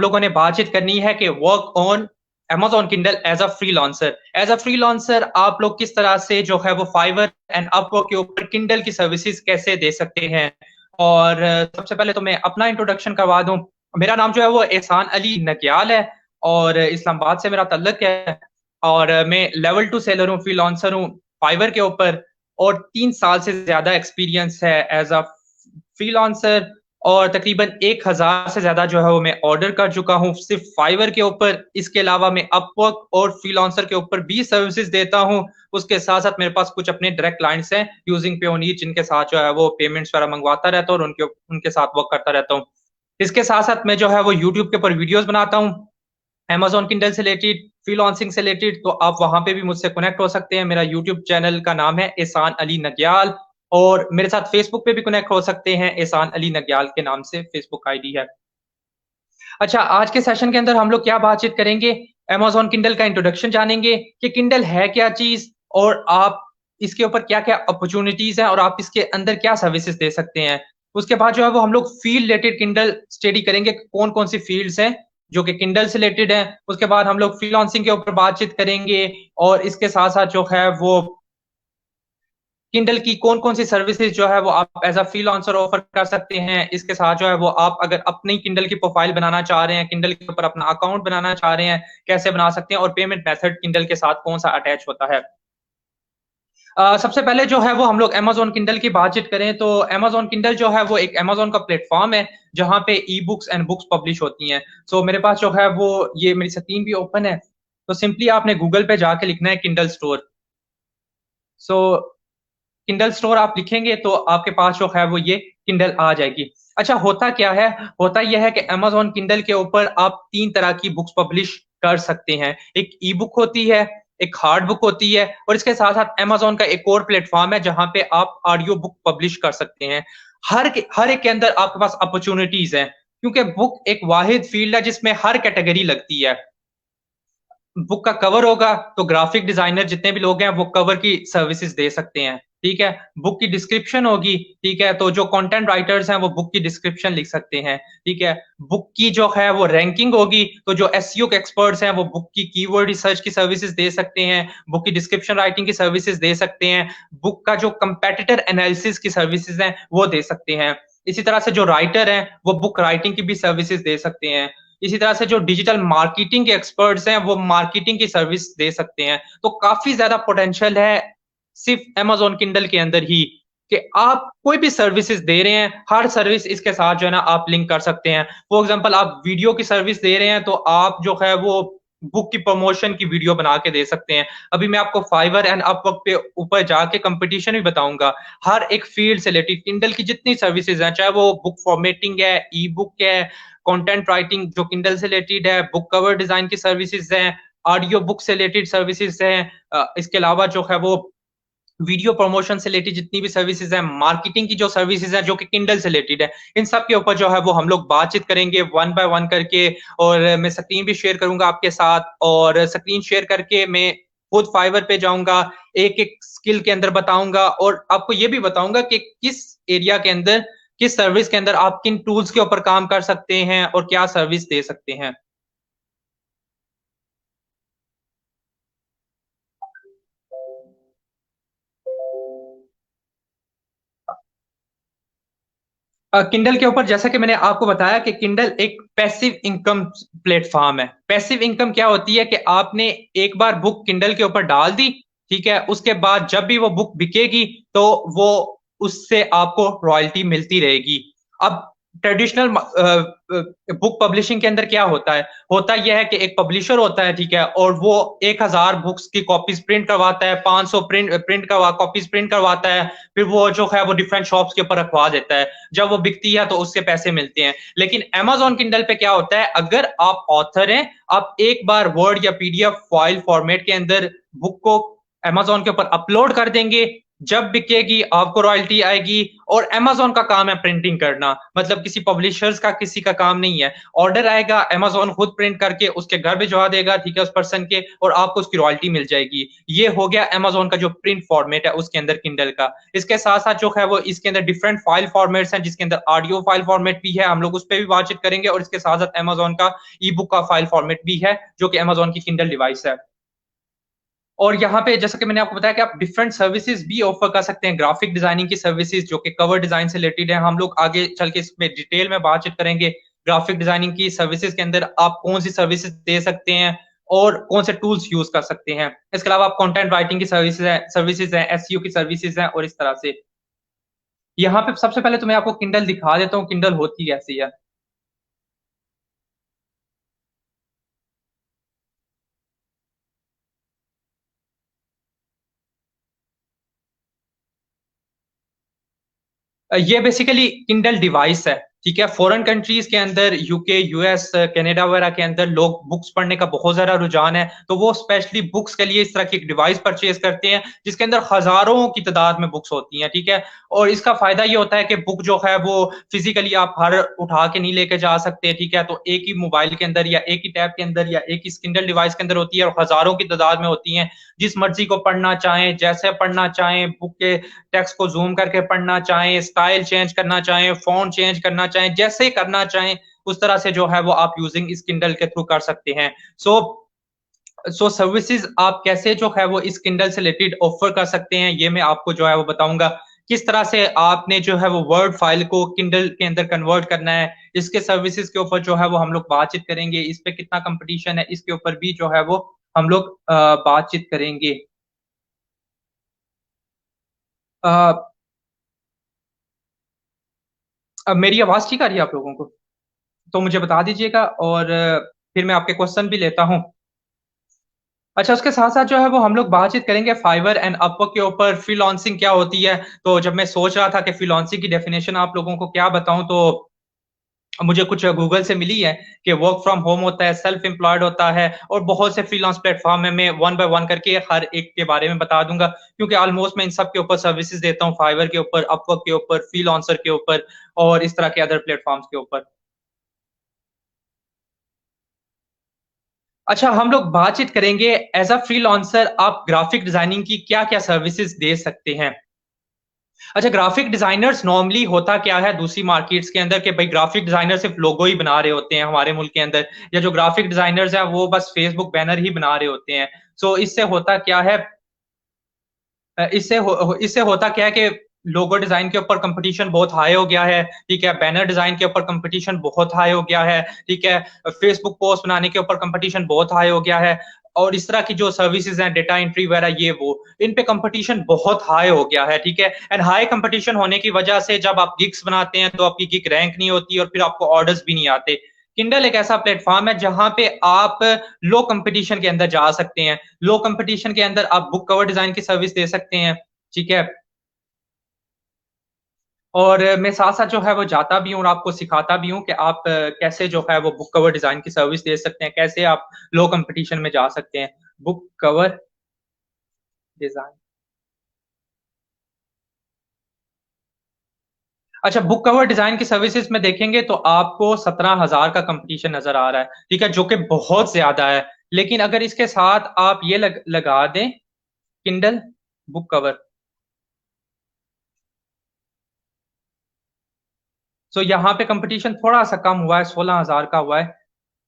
लोगों ने बातचीत करनी है कि work on Amazon Kindle as a freelancer. As a freelancer आप लोग किस तरह से जो है वो फाइवर एंड अपवर्क के ऊपर किंडल की सर्विसेज कैसे दे सकते हैं। और सबसे पहले तो मैं अपना इंट्रोडक्शन करवा दूं। मेरा नाम जो है वो एहसान अली नग्याल है और इस्लामाबाद से मेरा तल्लक है। और मैं लेवल 2 सेलर हूँ, फ्रीलांसर हूँ फाइवर के ऊपर। और 3 साल से ज्यादा एक्सपीरियंस है एज अ फ्रीलांसर। और तकरीबन 1000 से ज्यादा जो है वो मैं ऑर्डर कर चुका हूँ सिर्फ फाइवर के ऊपर। इसके अलावा मैं अपवर्क और फ्रीलांसर के ऊपर भी सर्विसेज देता हूँ। उसके साथ साथ मेरे पास कुछ अपने डायरेक्ट क्लाइंट्स हैं यूजिंग पेयोनीर, जिनके साथ जो है वो पेमेंट्स वगैरह मंगवाता रहता हूँ और उनके उनके साथ वर्क करता रहता हूँ। इसके साथ साथ मैं जो है वो यूट्यूब के ऊपर वीडियोस बनाता हूँ Amazon Kindle से रिलेटेड, फ्रीलांसिंग से रिलेटेड। तो आप वहां पे भी मुझसे कनेक्ट हो सकते हैं। मेरा यूट्यूब चैनल का नाम है एहसान अली नग्याल। और मेरे साथ फेसबुक पे भी कनेक्ट हो सकते हैं, एहसान अली नग्याल के नाम से फेसबुक आईडी है। अच्छा, आज के सेशन के अंदर हम लोग क्या बातचीत करेंगे, Amazon Kindle का इंट्रोडक्शन जानेंगे कि Kindle है क्या चीज और आप इसके ऊपर क्या क्या अपॉर्चुनिटीज हैं और आप इसके अंदर क्या सर्विसेज दे सकते हैं। उसके बाद जो है वो हम लोग फील्ड रिलेटेड किंडल स्टडी करेंगे, कौन कौन सी फील्ड्स हैं जो कि किंडल से रिलेटेड है। उसके बाद हम लोग फ्रीलांसिंग के ऊपर बातचीत करेंगे और इसके साथ साथ जो है वो किंडल की कौन कौन सी सर्विसेज जो है वो आप एज अ फ्रीलांसर ऑफर कर सकते हैं। इसके साथ जो है वो आप अगर अपनी किंडल की प्रोफाइल बनाना चाह रहे हैं, किंडल के ऊपर अपना अकाउंट बनाना चाह रहे हैं, कैसे बना सकते हैं और पेमेंट मेथड किंडल के साथ कौन सा अटैच होता है। सबसे पहले जो है वो हम लोग Amazon Kindle की बातचीत करें तो Amazon Kindle जो है वो एक Amazon का प्लेटफॉर्म है जहाँ पे e books and books publish होती हैं। सो मेरे पास जो है वो ये मेरी स्क्रीन भी ओपन है। तो सिंपली आपने गूगल पे जाके लिखना है किंडल स्टोर। सो किंडल स्टोर आप लिखेंगे तो आपके पास जो है वो ये किंडल आ जाएगी। अच्छा, होता क्या है, होता यह है कि Amazon Kindle के ऊपर आप 3 तरह की बुक्स पब्लिश कर सकते हैं। एक ई बुक होती है, एक हार्ड बुक होती है और इसके साथ साथ Amazon का एक और प्लेटफॉर्म है जहां पे आप ऑडियो बुक पब्लिश कर सकते हैं। हर एक के अंदर आपके पास अपॉर्चुनिटीज हैं, क्योंकि बुक एक वाहिद फील्ड है जिसमें हर कैटेगरी लगती है। बुक का कवर होगा तो ग्राफिक डिजाइनर जितने भी लोग हैं वो कवर की सर्विसेज दे सकते हैं, ठीक है। बुक की डिस्क्रिप्शन होगी, ठीक है, तो जो कंटेंट राइटर्स हैं वो बुक की डिस्क्रिप्शन लिख सकते हैं, ठीक है। बुक की जो है वो रैंकिंग होगी तो जो एसईओ के एक्सपर्ट्स हैं वो बुक की कीवर्ड रिसर्च की सर्विसेज दे सकते हैं, बुक की डिस्क्रिप्शन राइटिंग की सर्विसेज दे सकते हैं, बुक का जो कंपेटिटर एनालिसिस की सर्विसेज हैं वो दे सकते हैं। इसी तरह से जो राइटर हैं वो बुक राइटिंग की भी सर्विसेज दे सकते हैं। इसी तरह से जो डिजिटल मार्केटिंग के एक्सपर्ट्स हैं वो मार्केटिंग की सर्विस दे सकते हैं। तो काफी ज्यादा पोटेंशियल है सिर्फ Amazon Kindle के अंदर ही कि आप कोई भी सर्विसेज दे रहे हैं, हर सर्विस इसके साथ जो है ना आप लिंक कर सकते हैं। फॉर एग्जांपल आप वीडियो की सर्विस दे रहे हैं तो आप जो है वो बुक की प्रमोशन की वीडियो बना के दे सकते हैं। अभी मैं आपको फाइवर एंड अपवर्क पे ऊपर जाके कंपटीशन भी बताऊंगा। हर एक फील्ड से रिलेटेड किंडल की जितनी सर्विसेज हैं, चाहे वो बुक फॉर्मेटिंग है, ई बुक है, कंटेंट राइटिंग जो किंडल से रिलेटेड है, बुक कवर डिजाइन की सर्विसेज हैं, ऑडियो बुक से रिलेटेड सर्विसेज हैं, इसके अलावा जो है वो वीडियो प्रमोशन से रिलेटेड जितनी भी सर्विसेज हैं, मार्केटिंग की जो सर्विसेज हैं जो कि किंडल से रिलेटेड है, इन सब के ऊपर जो है वो हम लोग बातचीत करेंगे वन बाय वन करके। और मैं स्क्रीन भी शेयर करूंगा आपके साथ और स्क्रीन शेयर करके मैं खुद फाइवर पे जाऊंगा, एक एक स्किल के अंदर बताऊंगा और आपको ये भी बताऊंगा कि किस एरिया के अंदर, किस सर्विस के अंदर आप किन टूल्स के ऊपर काम कर सकते हैं और क्या सर्विस दे सकते हैं। किंडल के ऊपर जैसा कि मैंने आपको बताया कि किंडल एक पैसिव इनकम प्लेटफॉर्म है। पैसिव इनकम क्या होती है कि आपने एक बार बुक किंडल के ऊपर डाल दी, ठीक है, उसके बाद जब भी वो बुक बिकेगी तो वो उससे आपको रॉयल्टी मिलती रहेगी। अब ट्रेडिशनल बुक पब्लिशिंग के अंदर क्या होता है, होता यह है कि एक पब्लिशर होता है, ठीक है, और वो 1000 बुक्स की कॉपीज प्रिंट करवाता है, 500 प्रिंट करवा कॉपीज प्रिंट करवाता है, फिर वो जो है वो डिफरेंट शॉप्स के ऊपर रखवा देता है। जब वो बिकती है तो उससे पैसे मिलते हैं। लेकिन Amazon Kindle पे क्या होता है, अगर आप ऑथर हैं, आप एक बार वर्ड या पीडीएफ फाइल फॉर्मेट के अंदर बुक को Amazon के ऊपर अपलोड कर देंगे, जब बिकेगी आपको रॉयल्टी आएगी। और अमेज़न का काम है प्रिंटिंग करना, मतलब किसी पब्लिशर्स का किसी का काम नहीं है। ऑर्डर आएगा, अमेज़न खुद प्रिंट करके उसके घर भिजवा देगा, ठीक है, उस पर्सन के, और आपको उसकी रॉयल्टी मिल जाएगी। ये हो गया अमेज़न का जो प्रिंट फॉर्मेट है उसके अंदर किंडल का। इसके साथ-साथ जो है वो इसके अंदर डिफरेंट फाइल फॉर्मेट्स हैं, जिसके अंदर ऑडियो फाइल फॉर्मेट भी है, हम लोग उस पे भी बातचीत करेंगे, और इसके साथ-साथ अमेज़न का ई-बुक का फाइल फॉर्मेट भी है, जो कि अमेज़न की किंडल डिवाइस है। और यहाँ पे जैसा कि मैंने आपको बताया कि आप डिफरेंट सर्विसेज़ भी ऑफ़र कर सकते हैं, ग्राफ़िक डिज़ाइनिंग की सर्विसेज़ जो कि कवर डिज़ाइन से रिलेटेड है। हम लोग आगे चल के इसमें डिटेल में बातचीत करेंगे। ग्राफ़िक डिज़ाइनिंग की सर्विसेज़ के अंदर आप कौन-सी सर्विसेज़ दे सकते हैं और कौन से टूल्स यूज़ कर सकते हैं। इसके अलावा आप कंटेंट राइटिंग की सर्विसेज़ हैं, एसईओ की सर्विसेज़ हैं, और इस तरह से। यहाँ पे सबसे पहले तो मैं आपको किंडल दिखा देता हूँ, किंडल होती कैसी है। ये बेसिकली किंडल डिवाइस है, ठीक है? फ़ॉरेन कंट्रीज़ के अंदर यूके, यूएस, कनाडा वगैरह के अंदर लोग बुक्स पढ़ने का बहुत ज़्यादा रुझान है, तो वो स्पेशली बुक्स के लिए इस तरह की एक डिवाइस परचेज़ करते हैं, जिसके अंदर हज़ारों की तादाद में बुक्स होती हैं, ठीक है? और इसका फ़ायदा ये होता है कि बुक जो है वो फ़िज़िकली आप हर उठा के नहीं लेके जा सकते, ठीक है? तो एक ही मोबाइल के अंदर या एक ही टैब के अंदर या एक ही किंडल डिवाइस के अंदर होती है, और हज़ारों की तादाद में होती हैं। जिस मर्ज़ी को पढ़ना चाहें, जैसे पढ़ना चाहें, बुक के टेक्स्ट को ज़ूम करके पढ़ना चाहें, स्टाइल चेंज करना चाहें, फ़ॉन्ट चेंज करना चाहें, जैसे करना चाहें, उस तरह से जो है वो आप यूज़िंग इस किंडल के थ्रू कर सकते हैं। सो सर्विसेज़ आप कैसे जो है वो इस किंडल से रिलेटेड ऑफ़र कर सकते हैं, ये मैं आपको जो है वो बताऊँगा। किस तरह से आपने जो है वो वर्ड फ़ाइल को किंडल के अंदर कन्वर्ट करना है, इसके सर्विसेज़ के ऊपर जो है वो हम लोग बातचीत करेंगे, इस पे कितना कॉम्पिटिशन है, इसके ऊपर भी जो है वो हम लोग बातचीत करेंगे। अ, अब मेरी आवाज़ ठीक आ रही है आप लोगों को? तो मुझे बता दीजिएगा, और फिर मैं आपके क्वेश्चन भी लेता हूँ। अच्छा, उसके साथ-साथ जो है वो हम लोग बातचीत करेंगे फाइवर एंड अपवर्क के ऊपर, फ्रीलांसिंग क्या होती है? तो जब मैं सोच रहा था कि फ्रीलांसिंग की डेफिनिशन आप लोगों को क्या बताऊँ, तो मुझे कुछ गूगल से मिली है कि वर्क फ्रॉम होम होता है, सेल्फ एम्प्लॉयड होता है, और बहुत से फ्रीलांस प्लेटफ़ॉर्म है। मैं वन बाय वन करके हर एक के बारे में बता दूँगा, क्योंकि ऑलमोस्ट मैं इन सब के ऊपर सर्विसेज़ देता हूँ, फाइवर के ऊपर, अपवर्क के ऊपर, फ्रीलांसर के ऊपर, और इस तरह के अदर प्लेटफ़ॉर्म्स के ऊपर। अच्छा, हम लोग बातचीत करेंगे एज़ अ फ्रीलांसर आप ग्राफ़िक डिज़ाइनिंग की क्या-क्या सर्विसेज़ दे सकते हैं? अच्छा, ग्राफ़िक डिज़ाइनर्स नॉर्मली होता क्या है दूसरी मार्केट्स के अंदर, कि भई ग्राफ़िक डिज़ाइनर सिर्फ़ लोगो ही बना रहे होते हैं हमारे मुल्क के अंदर, या जो ग्राफ़िक डिज़ाइनर्स हैं वो बस फ़ेसबुक बैनर ही बना रहे होते हैं। सो इससे होता क्या है, इससे होता क्या है कि लोगो डिज़ाइन के ऊपर कॉम्पिटिशन बहुत हाई हो गया है, ठीक है? बैनर डिज़ाइन के ऊपर कॉम्पिटिशन बहुत हाई हो गया है, ठीक है? फ़ेसबुक पोस्ट बनाने के ऊपर कॉम्पिटिशन बहुत हाई हो गया है, और इस तरह की जो सर्विसेज़ हैं, डेटा एंट्री वगैरह ये वो, इन पे कॉम्पिटिशन बहुत हाई हो गया है, ठीक है? एंड हाई कॉम्पिटिशन होने की वजह से जब आप गिग्स बनाते हैं, तो आपकी गिग रैंक नहीं होती, और फिर आपको ऑर्डर्स भी नहीं आते। किंडल एक ऐसा प्लेटफ़ॉर्म है जहाँ पे आप लो कॉम्पिटिशन के अंदर जा सकते हैं। लो कॉम्पिटिशन के अंदर आप बुक कवर डिज़ाइन की सर्विस दे सकते हैं, ठीक है? और मैं साथ-साथ जो है वो जाता भी हूँ और आपको सिखाता भी हूँ कि आप कैसे जो है वो बुक कवर डिज़ाइन की सर्विस दे सकते हैं, कैसे आप लो कॉम्पिटिशन में जा सकते हैं। Book cover design. अच्छा, बुक कवर डिज़ाइन की सर्विसेज़ में देखेंगे तो आपको 17,000 का कॉम्पिटिशन नज़र आ रहा है, ठीक है? जो कि बहुत ज़्यादा है। लेकिन अगर इसके साथ आप ये लगा दें, किंडल बुक कवर, सो यहाँ पे कॉम्पिटिशन थोड़ा-सा कम हुआ है, 16,000 का हुआ है।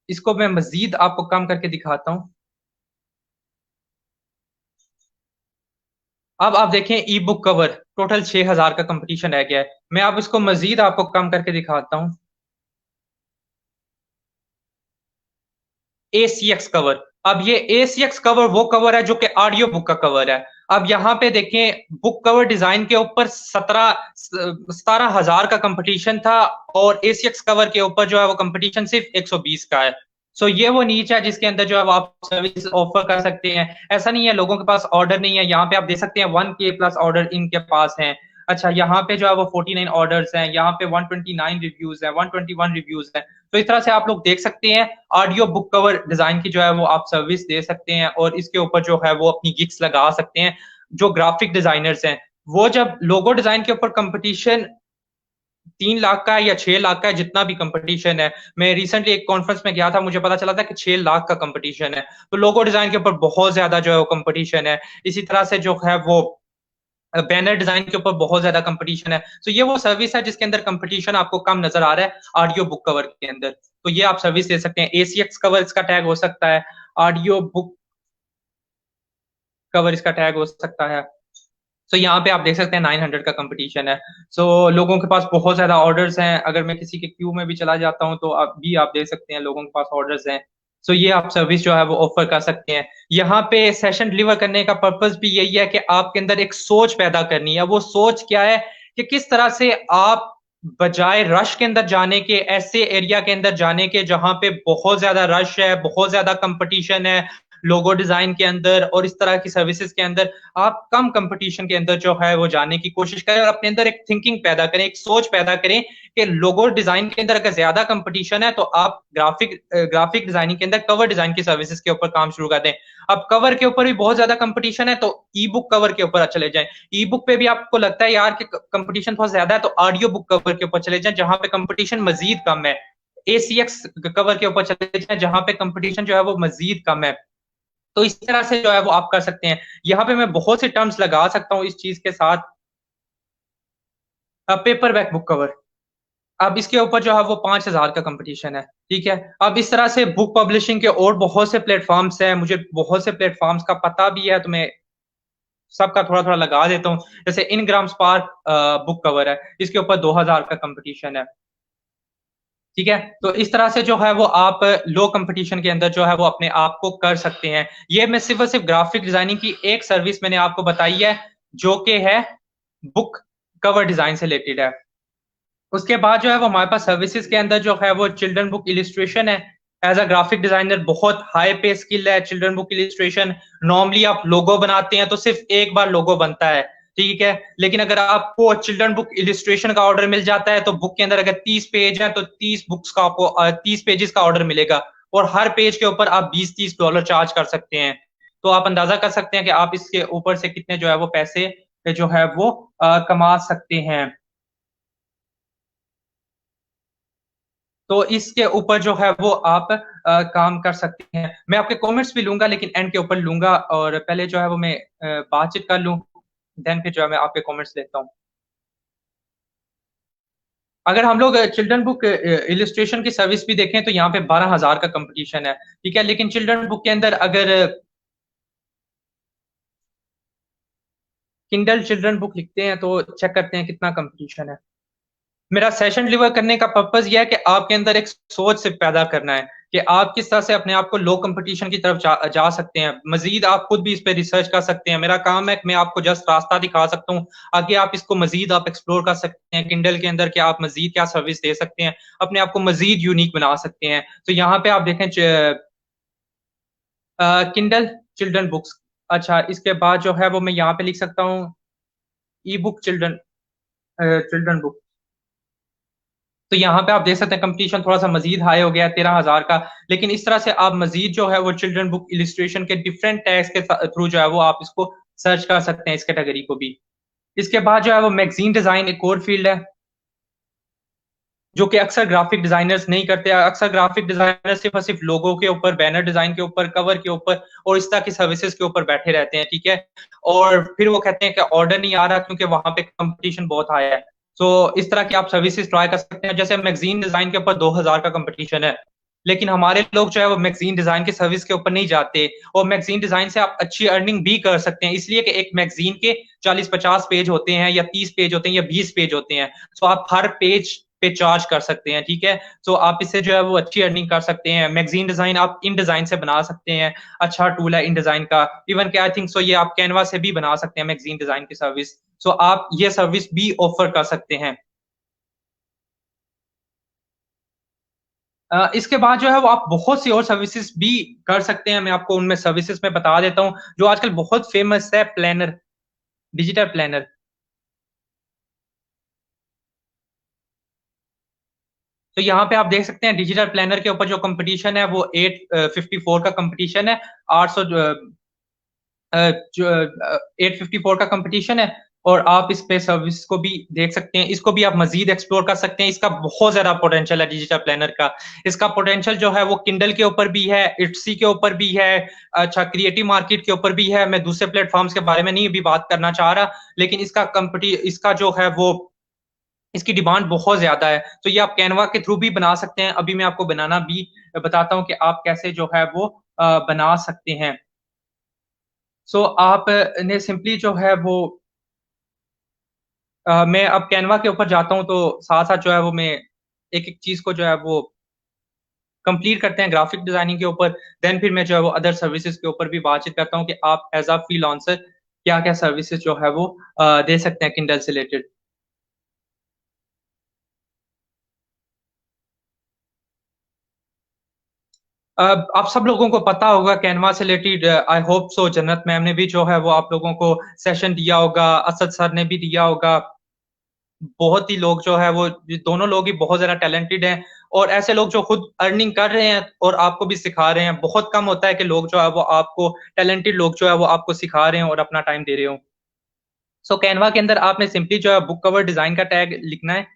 इसको मैं मज़ीद आपको कम करके दिखाता हूँ। अब आप देखें ई-बुक कवर, टोटल 6,000 का कॉम्पिटिशन रह गया है। मैं अब इसको मज़ीद आपको कम करके दिखाता हूँ। एसीएक्स कवर। अब ये एसीएक्स कवर वो कवर है जो कि ऑडियो बुक का कवर है। अब यहाँ पे देखें, बुक कवर डिज़ाइन के ऊपर 17,000 का कॉम्पिटिशन था, और एसीएक्स कवर के ऊपर जो है वो कॉम्पिटिशन सिर्फ़ 120 का है। सो ये वो नीच है जिसके अंदर जो है वो आप सर्विस ऑफ़र कर सकते हैं। ऐसा नहीं है लोगों के पास ऑर्डर नहीं है, यहाँ पे आप देख सकते हैं 1 के प्लस ऑर्डर इनके पास हैं। अच्छा, यहाँ पे जो है वो 49 ऑर्डर्स हैं, यहाँ पे 129 रिव्यूज़ हैं, 121 रिव्यूज़ हैं। तो इस तरह से आप लोग देख सकते हैं, ऑडियो बुक कवर डिज़ाइन की जो है वो आप सर्विस दे सकते हैं, और इसके ऊपर जो है वो अपनी गिग्स लगा सकते हैं, जो ग्राफ़िक डिज़ाइनर्स हैं। वो जब लोगो डिजाइन के ऊपर कंपटीशन 3 लाख का है या 6 लाख का है, जितना भी कंपटीशन है। मैं रिसेंटली एक कॉन्फ्रेंस में गया था, मुझे पता चला था कि 6 लाख का कंपटीशन है। तो लोगो डिजाइन के ऊपर बहुत ज्यादा जो है वो कंपटीशन है। इसी तरह से जो है वो बैनर डिजाइन के ऊपर बहुत ज्यादा कंपटीशन है। तो ये वो सर्विस है जिसके अंदर कंपटीशन आपको कम नजर आ रहा है ऑडियो बुक कवर के अंदर। तो ये आप सर्विस दे सकते हैं। एसीएक्स कवर इसका टैग हो सकता है, ऑडियो बुक कवर इसका टैग हो सकता है। तो यहाँ पे आप देख सकते हैं 900 का कंपटीशन है। सो लोगों के पास बहुत ज्यादा ऑर्डर्स हैं। अगर मैं किसी के क्यू में भी चला जाता हूँ तो आप देख सकते हैं लोगों के पास ऑर्डर्स हैं। सो ये आप सर्विस जो है वो ऑफर कर सकते हैं। यहाँ पे सेशन डिलीवर करने का पर्पस भी यही है कि आपके अंदर एक सोच पैदा करनी है। वो सोच क्या है कि किस तरह से आप बजाय रश के अंदर जाने के, ऐसे एरिया के अंदर जाने के जहां पे बहुत ज्यादा रश है, बहुत ज्यादा कंपटीशन है लोगो डिजाइन के अंदर और इस तरह की सर्विसेज के अंदर, आप कम कंपटीशन के अंदर जो है वो जाने की कोशिश करें और अपने अंदर एक थिंकिंग पैदा करें, एक सोच पैदा करें कि लोगो डिजाइन के अंदर अगर ज्यादा कंपटीशन है तो आप ग्राफिक डिजाइनिंग के अंदर कवर डिजाइन की सर्विसेज के ऊपर काम शुरू कर दें। अब कवर के ऊपर भी बहुत ज्यादा कंपटीशन है तो ई बुक कवर के ऊपर चले जाएं। ई बुक पे भी आपको लगता है यार कि कंपटीशन बहुत ज्यादा है तो ऑडियो बुक कवर के ऊपर चले जाएं जहां पे कंपटीशन मजीद कम है। एसीएक्स कवर के ऊपर चले जाएं जहां पे कंपटीशन जो है वो मजीद कम है। तो इस तरह से जो है वो आप कर सकते हैं। यहाँ पे मैं बहुत से टर्म्स लगा सकता हूँ इस चीज के साथ। पेपर बैक बुक कवर, अब इसके ऊपर जो है वो 5,000 का कंपटीशन है। ठीक है, अब इस तरह से बुक पब्लिशिंग के और बहुत से प्लेटफॉर्म्स हैं, मुझे बहुत से प्लेटफॉर्म्स का पता भी है तो मैं सबका थोड़ा थोड़ा लगा देता हूँ। जैसे इनग्राम स्पार्क बुक कवर है, इसके ऊपर 2,000 का कंपटीशन है। ठीक है, तो इस तरह से जो है वो आप लो कंपटीशन के अंदर जो है वो अपने आप को कर सकते हैं। ये मैं सिर्फ और सिर्फ ग्राफिक डिजाइनिंग की एक सर्विस मैंने आपको बताई है जो कि है बुक कवर डिजाइन से रिलेटेड है। उसके बाद जो है वो हमारे पास सर्विसेज के अंदर जो है वो चिल्ड्रन बुक इलिस्ट्रेशन है। एज अ ग्राफिक डिजाइनर बहुत हाई पे स्किल है चिल्ड्रन बुक इलिस्ट्रेशन। नॉर्मली आप लोगो बनाते हैं तो सिर्फ एक बार लोगो बनता है, ठीक है। लेकिन अगर आपको चिल्ड्रन बुक इलिस्ट्रेशन का ऑर्डर मिल जाता है तो बुक के अंदर अगर 30 पेज है तो 30 बुक्स का आपको 30 पेजेस का ऑर्डर मिलेगा और हर पेज के ऊपर आप $20-30 चार्ज कर सकते हैं। तो आप अंदाजा कर सकते हैं कि आप इसके ऊपर से कितने जो है वो पैसे जो है वो कमा सकते हैं। तो इसके ऊपर जो है वो आप काम कर सकते हैं। मैं आपके कमेंट्स भी लूंगा लेकिन एंड के ऊपर लूंगा, और पहले जो है वो मैं बातचीत कर लूं, देन फिर जो है मैं आपके कमेंट्स लेता हूँ। अगर हम लोग चिल्ड्रन बुक इलिस्ट्रेशन की सर्विस भी देखें तो यहाँ पे 12,000 का कंपटीशन है। ठीक है, लेकिन चिल्ड्रन बुक के अंदर अगर किंडल चिल्ड्रन बुक लिखते हैं तो चेक करते हैं कितना कंपटीशन है। मेरा सेशन डिलीवर करने का पर्पज यह है कि आपके अंदर एक सोच से पैदा करना है कि आप किस तरह से अपने आप को लो कंपटीशन की तरफ जा सकते हैं। मजीद आप खुद भी इस पे रिसर्च कर सकते हैं। मेरा काम है कि मैं आपको जस्ट रास्ता दिखा सकता हूँ, आगे आप इसको मजीद आप एक्सप्लोर कर सकते हैं किंडल के अंदर कि आप मजीद क्या सर्विस दे सकते हैं, अपने आप को मजीद यूनिक बना सकते हैं। तो यहाँ पे आप देखें किंडल चिल्ड्रन बुक्स। अच्छा, इसके बाद जो है वो मैं यहाँ पे लिख सकता हूँ ई बुक चिल्ड्रन चिल्ड्रन बुक। तो यहाँ पे आप देख सकते हैं कंपटीशन थोड़ा सा मजीद हाई हो गया है 13,000 का। लेकिन इस तरह से आप मजीद जो है वो चिल्ड्रन बुक इलिस्ट्रेशन के डिफरेंट टैग्स के थ्रू जो है वो आप इसको सर्च कर सकते हैं, इस कैटेगरी को भी। इसके बाद जो है वो मैगजीन डिजाइन एक और फील्ड है जो कि अक्सर ग्राफिक डिजाइनर्स नहीं करते। अक्सर ग्राफिक डिजाइनर सिर्फ और सिर्फ लोगों के ऊपर, बैनर डिजाइन के ऊपर, कवर के ऊपर और इस तरह की सर्विसेज के ऊपर बैठे रहते हैं। ठीक है, और फिर वो कहते हैं कि ऑर्डर नहीं आ रहा क्योंकि वहां पे कंपटीशन बहुत हाई है। तो इस तरह की आप सर्विसेज ट्राई कर सकते हैं। जैसे मैगजीन डिजाइन के ऊपर 2,000 का कंपटीशन है, लेकिन हमारे लोग जो है वो मैगजीन डिजाइन की सर्विस के ऊपर नहीं जाते। और मैगजीन डिजाइन से आप अच्छी अर्निंग भी कर सकते हैं, इसलिए कि एक मैगजीन के 40-50 पेज होते हैं या 30 पेज होते हैं या 20 पेज होते हैं। तो आप हर पेज पे चार्ज कर सकते हैं। ठीक है, तो आप इससे जो है वो अच्छी अर्निंग कर सकते हैं। मैगजीन डिजाइन आप इन डिजाइन से बना सकते हैं, अच्छा टूल है इन डिजाइन का। इवन के आई थिंक सो ये आप कैनवा से भी बना सकते हैं मैगजीन डिजाइन की सर्विस। सो आप ये सर्विस भी ऑफर कर सकते हैं। इसके बाद जो है वो आप बहुत सी और सर्विसेज भी कर सकते हैं। मैं आपको उनमें सर्विसेज में बता देता हूँ जो आजकल बहुत फेमस है। Planner, digital planner. तो यहाँ पे आप देख सकते हैं डिजिटल प्लानर के ऊपर जो कंपटीशन है वो 854 का कंपटीशन है। 800 जो 854 का कंपटीशन है। और आप इस पे सर्विस को भी देख सकते हैं, इसको भी आप मजीद एक्सप्लोर कर सकते हैं। इसका बहुत ज्यादा पोटेंशियल है डिजिटल प्लानर का। इसका पोटेंशियल जो है वो किंडल के ऊपर भी है, इट्सी के ऊपर भी है, अच्छा क्रिएटिव मार्केट के ऊपर भी है। मैं दूसरे प्लेटफॉर्म्स के बारे में नहीं अभी बात करना चाह रहा, लेकिन इसका जो है वो इसकी डिमांड बहुत ज्यादा है। तो ये आप कैनवा के थ्रू भी बना सकते हैं। अभी मैं आपको बनाना भी बताता हूँ कि आप कैसे जो है वो बना सकते हैं। सो आप ने सिंपली जो है वो मैं अब कैनवा के ऊपर जाता हूँ, तो साथ साथ जो है वो मैं एक एक चीज को जो है वो कंप्लीट करते हैं ग्राफिक डिजाइनिंग के ऊपर। देन फिर मैं जो है वो अदर सर्विसेज के ऊपर भी बातचीत करता हूँ कि आप एज अ फ्रीलांसर क्या क्या सर्विसेज जो है वो दे सकते हैं किंडल से रिलेटेड। आप सब लोगों को पता होगा कैनवा से रिलेटेड, आई होप सो जन्नत मैम ने भी जो है वो आप लोगों को सेशन दिया होगा, असद सर ने भी दिया होगा। बहुत ही लोग जो है वो दोनों लोग ही बहुत ज्यादा टैलेंटेड हैं, और ऐसे लोग जो खुद अर्निंग कर रहे हैं और आपको भी सिखा रहे हैं। बहुत कम होता है कि लोग जो है वो आपको टैलेंटेड लोग जो है वो आपको सिखा रहे हैं और अपना टाइम दे रहे हो। सो कैनवा के अंदर आपने सिंपली जो है बुक कवर डिजाइन का टैग लिखना है।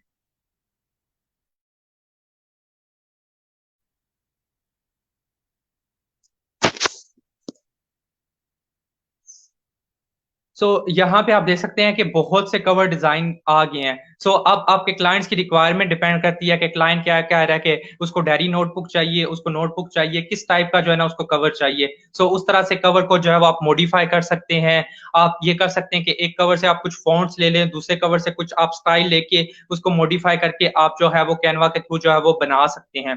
सो यहाँ पे आप देख सकते हैं कि बहुत से कवर डिजाइन आ गए हैं। अब आपके क्लाइंट्स की रिक्वायरमेंट डिपेंड करती है कि क्लाइंट क्या कह रहा है कि उसको डायरी नोटबुक चाहिए, उसको नोटबुक चाहिए, किस टाइप का जो है ना उसको कवर चाहिए। उस तरह से कवर को जो है वो आप मॉडिफाई कर सकते हैं। आप ये कर सकते हैं कि एक कवर से आप कुछ फॉन्ट्स ले लें, दूसरे कवर से कुछ आप स्टाइल लेके उसको मॉडिफाई करके आप जो है वो कैनवा के थ्रू जो है वो बना सकते हैं।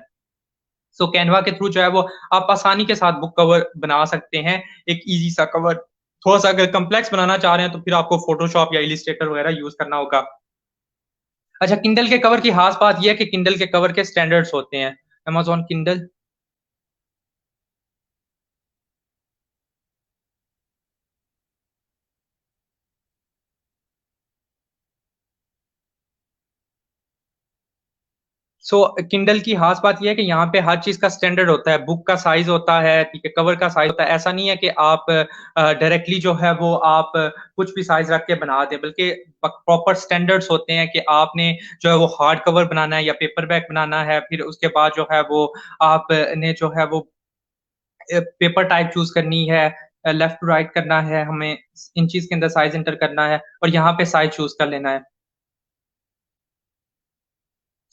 कैनवा के थ्रू जो है वो आप आसानी के साथ बुक कवर बना सकते हैं, एक इजी सा कवर। थोड़ा सा अगर कम्प्लेक्स बनाना चाह रहे हैं तो फिर आपको फोटोशॉप या इलिस्ट्रेटर वगैरह यूज करना होगा। अच्छा, किंडल के कवर की खास बात यह है कि किंडल के कवर के स्टैंडर्ड्स होते हैं। Amazon Kindle. किंडल की खास बात यह है कि यहाँ पे हर चीज का स्टैंडर्ड होता है। बुक का साइज होता है, ठीक है, कवर का साइज होता है। ऐसा नहीं है कि आप डायरेक्टली जो है वो आप कुछ भी साइज रख के बना दें, बल्कि प्रॉपर स्टैंडर्ड्स होते हैं कि आपने जो है वो हार्ड कवर बनाना है या पेपर बैक बनाना है। फिर उसके बाद जो है वो आपने जो है वो पेपर टाइप चूज करनी है, लेफ्ट टू राइट करना है हमें, इन चीज के अंदर साइज एंटर करना है और यहाँ पे साइज चूज कर लेना है।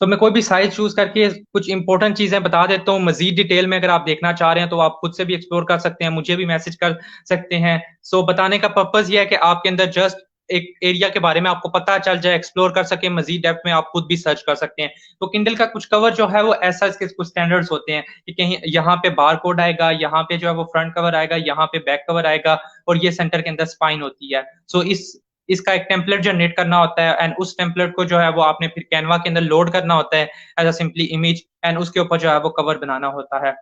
मैं कोई भी साइज चूज करके कुछ इंपॉर्टेंट चीजें बता देता हूँ। मजीद डिटेल में अगर आप देखना चाह रहे हैं तो आप खुद से भी एक्सप्लोर कर सकते हैं, मुझे भी मैसेज कर सकते हैं। बताने का पर्पज ये है कि आपके अंदर जस्ट एक एरिया के बारे में आपको पता चल जाए, एक्सप्लोर कर सके, मजीद डेप्थ में आप खुद भी सर्च कर सकते हैं। किंडल का कुछ कवर जो है वो ऐसा, इसके कुछ स्टैंडर्ड्स होते हैं कि कहीं यहाँ पे बार कोड आएगा, यहाँ पे जो है वो फ्रंट कवर आएगा, यहाँ पे बैक कवर आएगा, और ये सेंटर के अंदर स्पाइन होती है। इस इसका एक टेम्पलेट जनरेट करना होता है, एंड उस टेम्पलेट को जो है वो आपने फिर कैनवा के अंदर लोड करना होता है as a simply image, and उसके ऊपर जो है वो कवर बनाना होता है।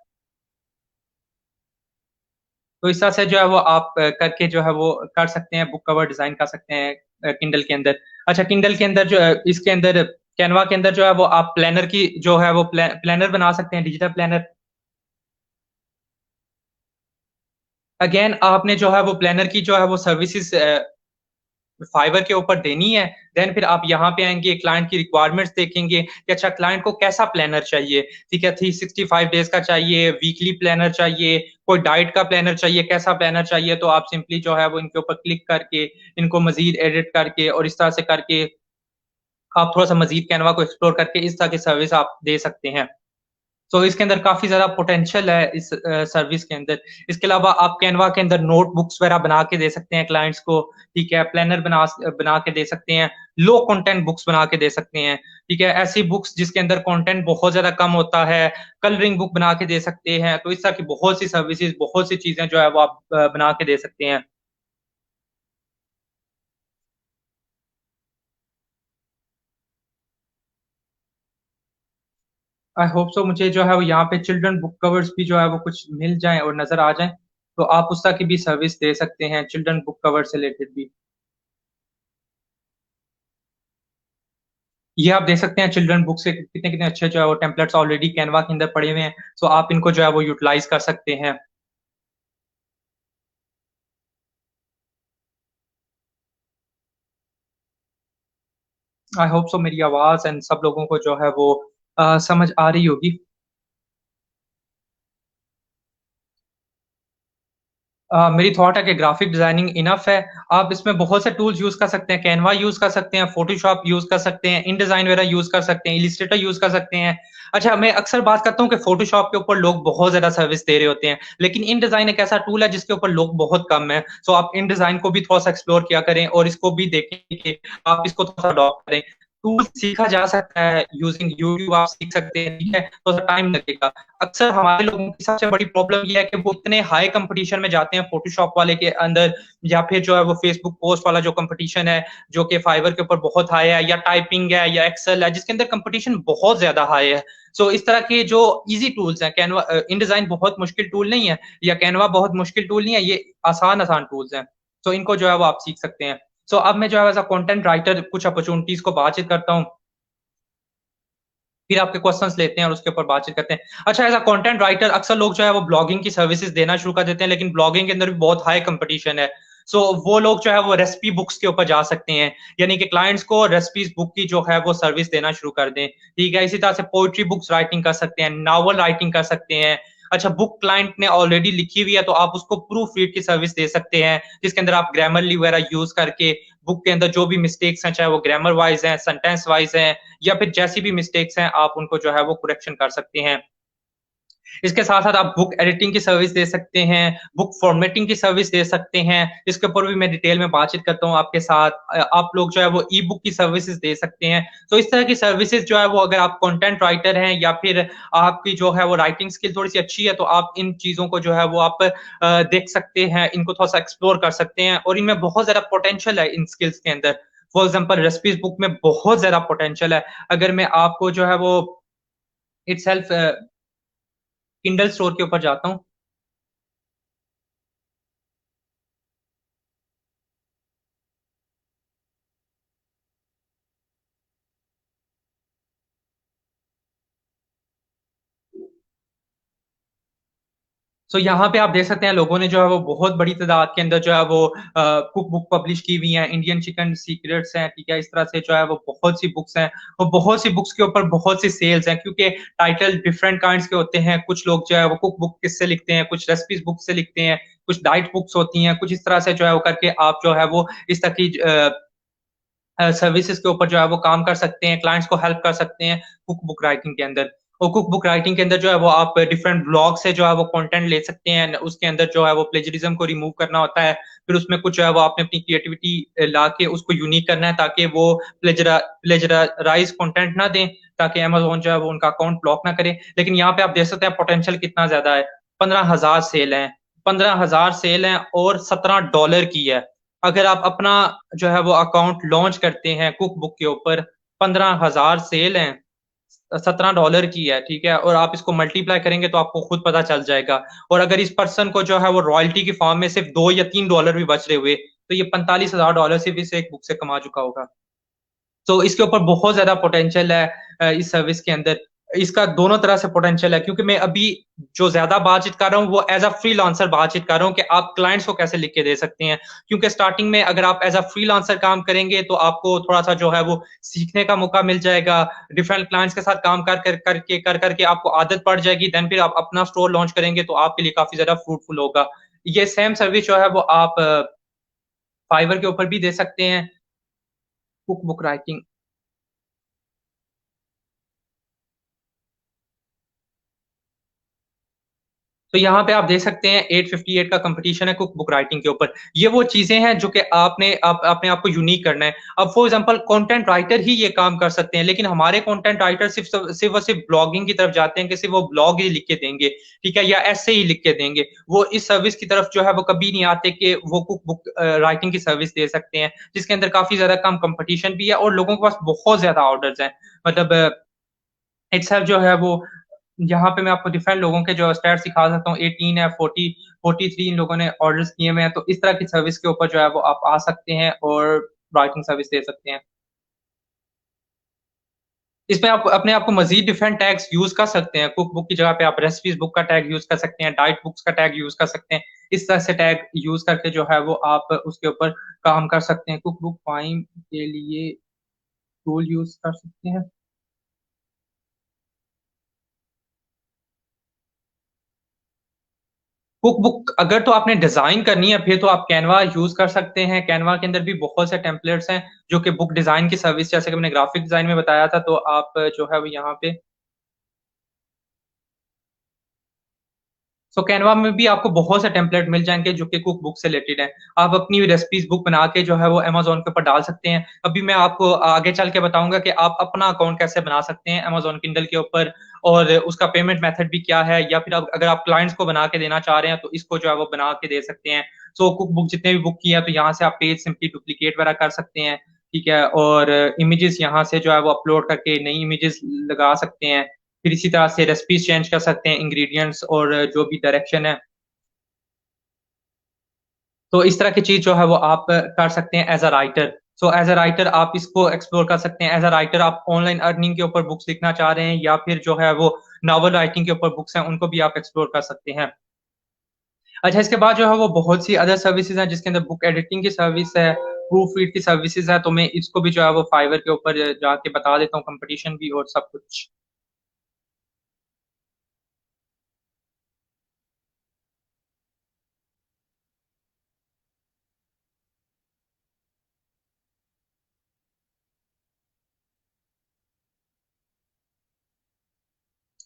इस तरह से जो है वो आप करके जो है वो कर सकते हैं, बुक कवर डिजाइन कर सकते हैं किंडल के अंदर। अच्छा, किंडल के अंदर जो इसके अंदर कैनवा के अंदर जो है वो आप प्लानर की जो है वो प्लानर बना सकते हैं, डिजिटल प्लानर। अगेन आपने जो है वो प्लानर की जो है वो सर्विसेज फाइवर के ऊपर देनी है। देन फिर आप यहाँ पे आएंगे, क्लाइंट की रिक्वायरमेंट्स देखेंगे कि अच्छा क्लाइंट को कैसा प्लानर चाहिए। ठीक है, 365 डेज का चाहिए, वीकली प्लानर चाहिए, कोई डाइट का प्लानर चाहिए, कैसा प्लानर चाहिए। तो आप सिंपली जो है वो इनके ऊपर क्लिक करके इनको मजीद एडिट करके और इस तरह से करके आप थोड़ा सा मजीद कैनवा को एक्सप्लोर करके इस तरह की सर्विस आप दे सकते हैं। इसके अंदर काफी ज्यादा पोटेंशियल है इस सर्विस के अंदर। इसके अलावा आप कैनवा के अंदर नोटबुक्स वगैरह बना के दे सकते हैं क्लाइंट्स को। ठीक है, प्लानर बना के दे सकते हैं, लो कंटेंट बुक्स बना के दे सकते हैं। ठीक है, ऐसी बुक्स जिसके अंदर कंटेंट बहुत ज्यादा कम होता है, कलरिंग बुक बना के दे सकते हैं। इस तरह की बहुत सी सर्विसेज, बहुत सी चीजें जो है वो आप बना के दे सकते हैं। आई होप सो मुझे जो है वो यहाँ पे चिल्ड्रन बुक कवर्स भी जो है वो कुछ मिल जाएं और नजर आ जाएं, तो आप उस तरह की भी सर्विस दे सकते हैं चिल्ड्रन बुक कवर से रिलेटेड भी। ये आप देख सकते हैं चिल्ड्रन बुक से कितने कितने अच्छे जो है वो टेम्पलेट्स ऑलरेडी कैनवा के अंदर पड़े हुए हैं। आप इनको जो है वो यूटिलाइज कर सकते हैं। आई होप सो मेरी आवाज़ एंड सब लोगों को जो है वो समझ आ रही होगी। मेरी थॉट है कि ग्राफिक डिजाइनिंग इनफ है। आप इसमें बहुत से टूल्स यूज कर सकते हैं, कैनवा यूज कर सकते हैं, फोटोशॉप यूज कर सकते हैं, इन डिजाइन वगैरह यूज कर सकते हैं, इलिस्ट्रेटर यूज कर सकते हैं। अच्छा, मैं अक्सर बात करता हूँ कि फोटोशॉप के ऊपर लोग बहुत ज्यादा सर्विस दे रहे होते हैं, लेकिन इन डिजाइन एक ऐसा टूल है जिसके ऊपर लोग बहुत कम है। सो आप इन डिजाइन को भी थोड़ा सा एक्सप्लोर किया करें और इसको भी देखें कि आप इसको थोड़ा सा अडॉप्ट करें। टूल सीखा जा सकता है, यूजिंग यूट्यूब आप सीख सकते हैं, ठीक है, थोड़ा सा टाइम लगेगा। अक्सर हमारे लोगों की सबसे बड़ी प्रॉब्लम ये है कि वो इतने हाई कंपटीशन में जाते हैं फोटोशॉप वाले के अंदर, या फिर जो है वो फेसबुक पोस्ट वाला जो कंपटीशन है, जो कि फाइवर के ऊपर बहुत हाई है, या टाइपिंग है या एक्सेल है जिसके अंदर कंपटीशन बहुत ज्यादा हाई है। सो इस तरह के जो इजी टूल्स हैं, कैनवा, इन डिजाइन बहुत मुश्किल टूल नहीं है, या कैनवा बहुत मुश्किल टूल नहीं है, ये आसान आसान टूल्स हैं। सो इनको जो है वो आप सीख सकते हैं। सो अब मैं जो है एज अ कंटेंट राइटर कुछ अपॉर्चुनिटीज को बातचीत करता हूँ, फिर आपके क्वेश्चंस लेते हैं और उसके ऊपर बातचीत करते हैं। अच्छा, एज अ कंटेंट राइटर अक्सर लोग जो है वो ब्लॉगिंग की सर्विसेज देना शुरू कर देते हैं, लेकिन ब्लॉगिंग के अंदर भी बहुत हाई कंपटीशन है। सो वो लोग जो है वो रेसिपी बुक्स के ऊपर जा सकते हैं, यानी कि क्लाइंट्स को रेसिपीज बुक की जो है वो सर्विस देना शुरू कर दें। ठीक है, इसी तरह से पोइट्री बुक्स राइटिंग कर सकते हैं, नॉवल राइटिंग कर सकते हैं। अच्छा, बुक क्लाइंट ने ऑलरेडी लिखी हुई है तो आप उसको प्रूफ रीड की सर्विस दे सकते हैं, जिसके अंदर आप ग्रामरली वगैरह यूज करके बुक के अंदर जो भी मिस्टेक्स हैं, चाहे वो ग्रामर वाइज हैं, सेंटेंस वाइज हैं, या फिर जैसी भी मिस्टेक्स हैं, आप उनको जो है वो करेक्शन कर सकते हैं। इसके साथ-साथ आप बुक एडिटिंग की सर्विस दे सकते हैं, बुक फॉर्मेटिंग की सर्विस दे सकते हैं। इसके ऊपर भी मैं डिटेल में बातचीत करता हूँ आपके साथ। आप लोग जो है वो ई-बुक की सर्विसेज़ दे सकते हैं। तो इस तरह की सर्विसेज़ जो है वो, अगर आप कंटेंट राइटर हैं या फिर आपकी जो है वो राइटिंग स्किल थोड़ी-सी अच्छी है, तो आप इन चीज़ों को जो है वो आप देख सकते हैं, इनको थोड़ा-सा एक्सप्लोर कर सकते हैं, और इनमें बहुत ज़्यादा पोटेंशियल है इन स्किल्स के अंदर। फॉर एग्ज़ाम्पल रेसिपीज़ बुक में बहुत ज़्यादा पोटेंशियल है। अगर मैं आपको जो है वो इटसेल्फ किंडल स्टोर के ऊपर जाता हूँ। सो यहाँ पे आप देख सकते हैं लोगों ने जो है वो बहुत बड़ी तादाद के अंदर जो है वो कुक बुक पब्लिश की हुई हैं, इंडियन चिकन सीक्रेट्स हैं, ठीक है, इस तरह से जो है वो बहुत सी बुक्स हैं, और बहुत सी बुक्स के ऊपर बहुत सी सेल्स हैं, क्योंकि टाइटल डिफरेंट काइंड्स के होते हैं। कुछ लोग जो है वो कुक बुक किससे लिखते हैं, कुछ रेसिपीज बुक से लिखते हैं, कुछ डाइट बुक्स होती हैं, कुछ इस तरह से जो है वो करके आप जो है वो इस तरह की सर्विसेज के ऊपर जो है वो काम कर सकते हैं, क्लाइंट्स को हेल्प कर सकते हैं कुक बुक राइटिंग के अंदर। और कुक बुक राइटिंग के अंदर जो है वो आप डिफरेंट ब्लॉग से जो है वो कंटेंट ले सकते हैं, उसके अंदर जो है वो प्लेजरिज्म को रिमूव करना होता है। फिर उसमें कुछ जो है वो आपने अपनी क्रिएटिविटी ला के उसको यूनिक करना है, ताकि वो प्लेजराइज कंटेंट ना दें, ताकि अमेज़न जो है वो उनका अकाउंट ब्लॉक ना करे। लेकिन यहाँ पे आप देख सकते हैं पोटेंशियल कितना ज़्यादा है। 15,000 सेल हैं, 15,000 सेल हैं और $17 की है। अगर आप अपना जो है वो अकाउंट लॉन्च करते हैं कुक बुक के ऊपर, 15,000 सेल हैं, $17 की है, ठीक है, और आप इसको मल्टीप्लाई करेंगे तो आपको खुद पता चल जाएगा। और अगर इस पर्सन को जो है वो रॉयल्टी की फॉर्म में सिर्फ $2 या $3 भी बच रहे हुए, तो ये $45,000 सिर्फ इस एक बुक से कमा चुका होगा। तो इसके ऊपर बहुत ज़्यादा पोटेंशियल है इस सर्विस के अंदर। इसका दोनों तरह से पोटेंशियल है, क्योंकि मैं अभी जो ज़्यादा बातचीत कर रहा हूँ, वो एज़ अ फ्रीलांसर बातचीत कर रहा हूँ कि आप क्लाइंट्स को कैसे लिख के दे सकते हैं। क्योंकि स्टार्टिंग में अगर आप एज़ अ फ्रीलांसर काम करेंगे, तो आपको थोड़ा-सा जो है वो सीखने का मौका मिल जाएगा। डिफरेंट क्लाइंट्स के साथ काम कर करके आपको आदत पड़ जाएगी। देन फिर आप अपना स्टोर लॉन्च करेंगे, तो आपके लिए काफ़ी ज़्यादा फ्रूटफुल होगा। ये सेम सर्विस जो है वो आप फाइवर के ऊपर भी दे सकते हैं, कुक बुक राइटिंग। तो यहाँ पे आप देख सकते हैं 858 का कंपटीशन है कुक बुक राइटिंग के ऊपर। ये वो चीज़ें हैं जो कि आपने आपको यूनिक करना है। अब फॉर एग्ज़ाम्पल कंटेंट राइटर ही ये काम कर सकते हैं, लेकिन हमारे कंटेंट राइटर सिर्फ़ और सिर्फ़ ब्लॉगिंग की तरफ जाते हैं कि सिर्फ़ वो ब्लॉग ही लिख के देंगे, ठीक है? या एस्से ही लिख के देंगे। वो इस सर्विस की तरफ जो है वो कभी नहीं आते कि वो कुक बुक राइटिंग की सर्विस दे सकते हैं, जिसके अंदर काफ़ी ज़्यादा कम कंपटीशन भी है और लोगों के पास बहुत ज़्यादा ऑर्डर्स हैं। मतलब इट्सेल्फ जो है वो, यहाँ पे मैं आपको डिफरेंट लोगों के जो स्टैट्स दिखा सकता हूँ, 18 है, 40, 43 इन लोगों ने ऑर्डर्स किए हुए हैं। तो इस तरह की सर्विस के ऊपर जो है वो आप आ सकते हैं और राइटिंग सर्विस दे सकते हैं। इसमें आप अपने आप को मज़ीद डिफरेंट टैग्स यूज़ कर सकते हैं। कुक बुक की जगह पे आप रेसिपीज़ बुक का टैग यूज़ कर सकते हैं, डाइट बुक्स का टैग यूज़ कर सकते हैं। इस तरह से टैग यूज़ करके जो है वो आप उसके ऊपर काम कर सकते हैं। कुक बुक फाइम के लिए टूल यूज कर सकते हैं। कुक बुक अगर तो आपने डिजाइन करनी है फिर तो आप कैनवा यूज कर सकते हैं। कैनवा के अंदर भी बहुत से टेम्पलेट्स हैं जो कि बुक डिजाइन की सर्विस, जैसे कि मैंने ग्राफिक डिजाइन में बताया था, तो आप जो है वो यहाँ पे सो कैनवा में भी आपको बहुत से टेम्पलेट मिल जाएंगे जो कि कुक बुक से रिलेटेड है। आप अपनी रेसिपीज बुक बना के जो है वो अमेजोन के ऊपर डाल सकते हैं। अभी मैं आपको आगे चल के बताऊंगा कि आप अपना अकाउंट कैसे बना सकते हैं अमेजोन किंडल के ऊपर, और उसका पेमेंट मेथड भी क्या है, या फिर अगर आप क्लाइंट्स को बना के देना चाह रहे हैं तो इसको जो है वो बना के दे सकते हैं। सो कुक बुक जितने भी बुक किए हैं तो यहाँ से आप पेज सिंपली डुप्लीकेट वगैरह कर सकते हैं, ठीक है, और इमेजेस यहाँ से जो है वो अपलोड करके नई इमेजेस लगा सकते हैं। फिर इसी तरह से रेसिपीज चेंज कर सकते हैं, इंग्रेडिएंट्स और जो भी डायरेक्शन है। तो इस तरह की चीज जो है वो आप कर सकते हैं as a writer. So as a writer आप इसको एक्सप्लोर कर सकते हैं। एज अ राइटर आप ऑनलाइन अर्निंग के ऊपर बुक्स लिखना चाह रहे हैं, या फिर जो है वो नॉवल राइटिंग के ऊपर बुक्स हैं, उनको भी आप एक्सप्लोर कर सकते हैं। अच्छा, इसके बाद जो है वो बहुत सी अदर सर्विसेज हैं जिसके अंदर बुक एडिटिंग की सर्विस है, प्रूफ रीड की सर्विसेज है, तो मैं इसको भी जो है वो फाइवर के ऊपर जाके बता देता हूँ, कंपटीशन भी और सब कुछ।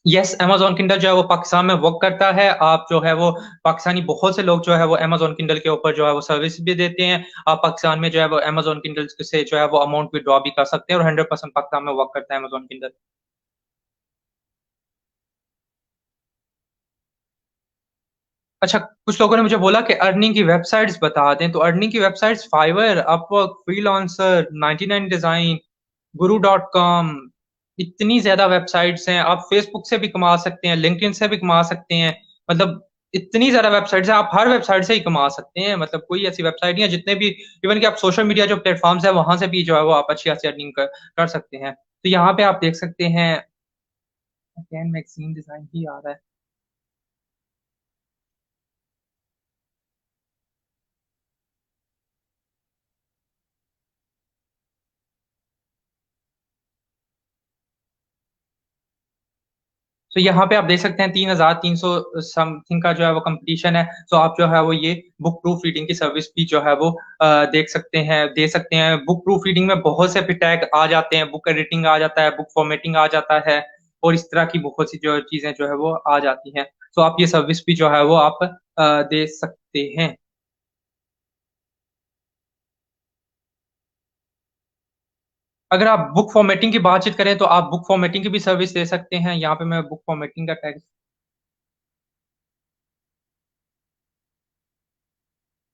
यस, अमेजोन किंडल जो है वो पाकिस्तान में वर्क करता है। आप जो है वो पाकिस्तानी बहुत से लोग जो है वो अमेजोन किंडल के ऊपर जो है वो सर्विस भी देते हैं। आप पाकिस्तान में जो है वो अमेजोन किंडल से जो है वो अमाउंट विड्रॉ भी कर सकते हैं, और 100% पाकिस्तान में वर्क करता है अमेजोन किंडल। अच्छा, कुछ लोगों ने मुझे बोला कि अर्निंग की वेबसाइट्स बता दें, तो अर्निंग की websites Fiverr, Upwork, freelancer, 99 design, guru.com, इतनी ज्यादा वेबसाइट्स हैं। आप फेसबुक से भी कमा सकते हैं, लिंक्डइन से भी कमा सकते हैं। मतलब इतनी ज्यादा वेबसाइट्स हैं, आप हर वेबसाइट से ही कमा सकते हैं। मतलब कोई ऐसी वेबसाइट नहीं है, जितने भी इवन कि आप सोशल मीडिया जो प्लेटफॉर्म्स है वहां से भी जो है वो आप अच्छी खासी अर्निंग कर सकते हैं। तो यहाँ पे आप देख सकते हैं, अगेन मैगजीन डिजाइन ही आ रहा है। तो यहाँ पे आप देख सकते हैं 3,300 समथिंग का जो है वो कंपटीशन है। तो आप जो है वो ये बुक प्रूफ रीडिंग की सर्विस भी जो है वो देख सकते हैं, दे सकते हैं। बुक प्रूफ रीडिंग में बहुत से फिर टैग आ जाते हैं, बुक एडिटिंग आ जाता है, बुक फॉर्मेटिंग आ जाता है, और इस तरह की बहुत सी जो चीजें जो है वो आ जाती हैं। तो आप ये सर्विस भी जो है वो आप दे सकते हैं। अगर आप बुक फॉर्मेटिंग की बातचीत करें तो आप बुक फॉर्मेटिंग की भी सर्विस दे सकते हैं। यहाँ पे मैं बुक फॉर्मेटिंग का टैग,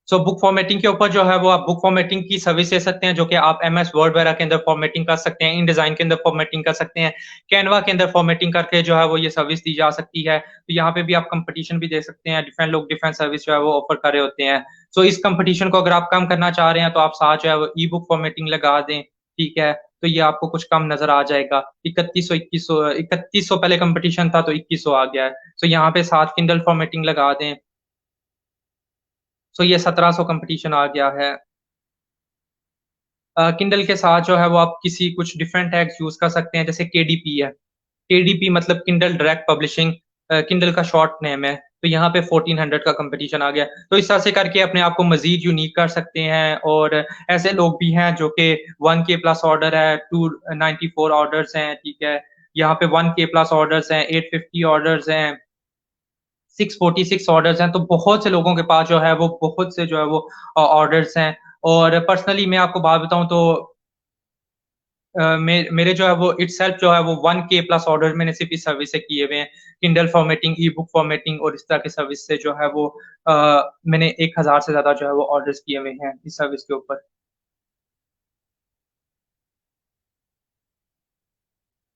सो बुक फॉर्मेटिंग के ऊपर जो है वो आप बुक फॉर्मेटिंग की सर्विस ले सकते हैं, जो कि आप एमएस वर्ड वगैरह के अंदर फॉर्मेटिंग कर सकते हैं, इन डिजाइन के अंदर फॉर्मेटिंग कर सकते हैं, कैनवा के अंदर फॉर्मेटिंग करके जो है वो ये सर्विस दी जा सकती है। तो यहाँ पे भी आप कंपटीशन भी दे सकते हैं, डिफरेंट लोग डिफरेंट सर्विस जो है वो ऑफर कर रहे होते हैं। सो इस कंपटीशन को अगर आप कम करना चाह रहे हैं तो आप साथ जो है वो ई बुक फॉर्मेटिंग लगा दें, ठीक है, तो ये आपको कुछ कम नजर आ जाएगा। 3100 पहले कंपटीशन था तो 2100 आ गया है। तो यहाँ पे साथ किंडल फॉर्मेटिंग लगा दें, सो ये 1700 कंपटीशन आ गया है। किंडल के साथ जो है वो आप किसी कुछ डिफरेंट टैग्स यूज कर सकते हैं, जैसे केडीपी है। केडीपी मतलब किंडल डायरेक्ट पब्लिशिंग, किंडल का शॉर्ट नेम है। तो यहाँ पे 1400 का कंपटीशन आ गया। तो इस तरह से करके अपने आप को मजीद यूनिक कर सकते हैं। और ऐसे लोग भी हैं जो कि 1K प्लस ऑर्डर है, 294 ऑर्डर्स हैं, ठीक है, यहाँ पे 1K प्लस ऑर्डर्स हैं, 850 ऑर्डर्स हैं, 646 ऑर्डर्स हैं। तो बहुत से लोगों के पास जो है वो बहुत से जो है वो ऑर्डर्स हैं। और पर्सनली मैं आपको बात बताऊं तो मेरे जो है वो इटसेल्फ जो है वो 1K प्लस ऑर्डर मैंने सिर्फ इस सर्विस से किए हुए हैं। किंडल फॉर्मेटिंग, ई बुक फॉर्मेटिंग और इस तरह की सर्विस से जो है वो मैंने 1,000 से ज्यादा जो है वो ऑर्डर्स किए हुए हैं इस सर्विस के ऊपर।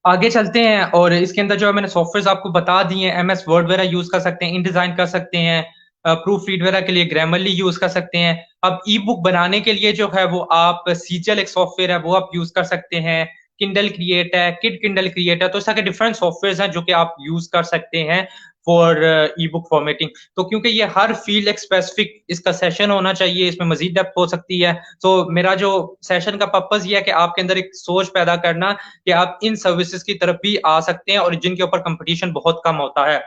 आगे चलते हैं, और इसके अंदर जो है मैंने सॉफ्टवेयर आपको बता दिए हैं। एमएस वर्ड वगैरह यूज कर सकते हैं, इन डिजाइन कर सकते हैं, प्रूफ रीड वगैरह के लिए ग्रामरली यूज कर सकते हैं। अब ई बुक बनाने के लिए जो है वो आप सीजल एक सॉफ्टवेयर है वो आप यूज कर सकते हैं। किंडल क्रिएट है, किड किंडल क्रिएट है, तो इस तरह के डिफरेंट सॉफ्टवेयर हैं जो कि आप यूज कर सकते हैं फॉर ई बुक फॉर्मेटिंग। तो क्योंकि ये हर फील्ड एक स्पेसिफिक इसका सेशन होना चाहिए, इसमें मजीद डेप्थ हो सकती है। तो मेरा जो सेशन का पर्पज ये है कि आपके अंदर एक सोच पैदा करना कि आप इन सर्विसेज की तरफ भी आ सकते हैं और जिनके ऊपर कंपटीशन बहुत कम होता है।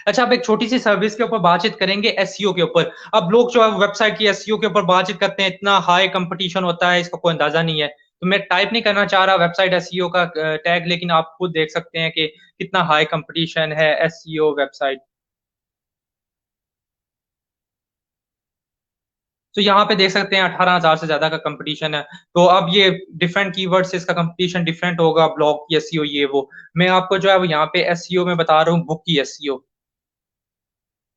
अच्छा, अब एक छोटी-सी सर्विस के ऊपर बातचीत करेंगे एसईओ के ऊपर। अब लोग जो है वेबसाइट की एसईओ के ऊपर बातचीत करते हैं, इतना हाई कंपटीशन होता है, इसका कोई अंदाज़ा नहीं है। तो मैं टाइप नहीं करना चाह रहा वेबसाइट एसईओ का टैग, लेकिन आप खुद देख सकते हैं कि कितना हाई कंपटीशन है एसईओ वेबसाइट। तो यहाँ पे देख सकते हैं 18,000 से ज़्यादा का कंपटीशन है। तो अब ये डिफरेंट कीवर्ड से इसका कंपटीशन डिफरेंट होगा, ब्लॉग की एसईओ ये वो। मैं आपको जो है वो यहाँ पे एसईओ में बता रहा हूँ बुक की एसईओ।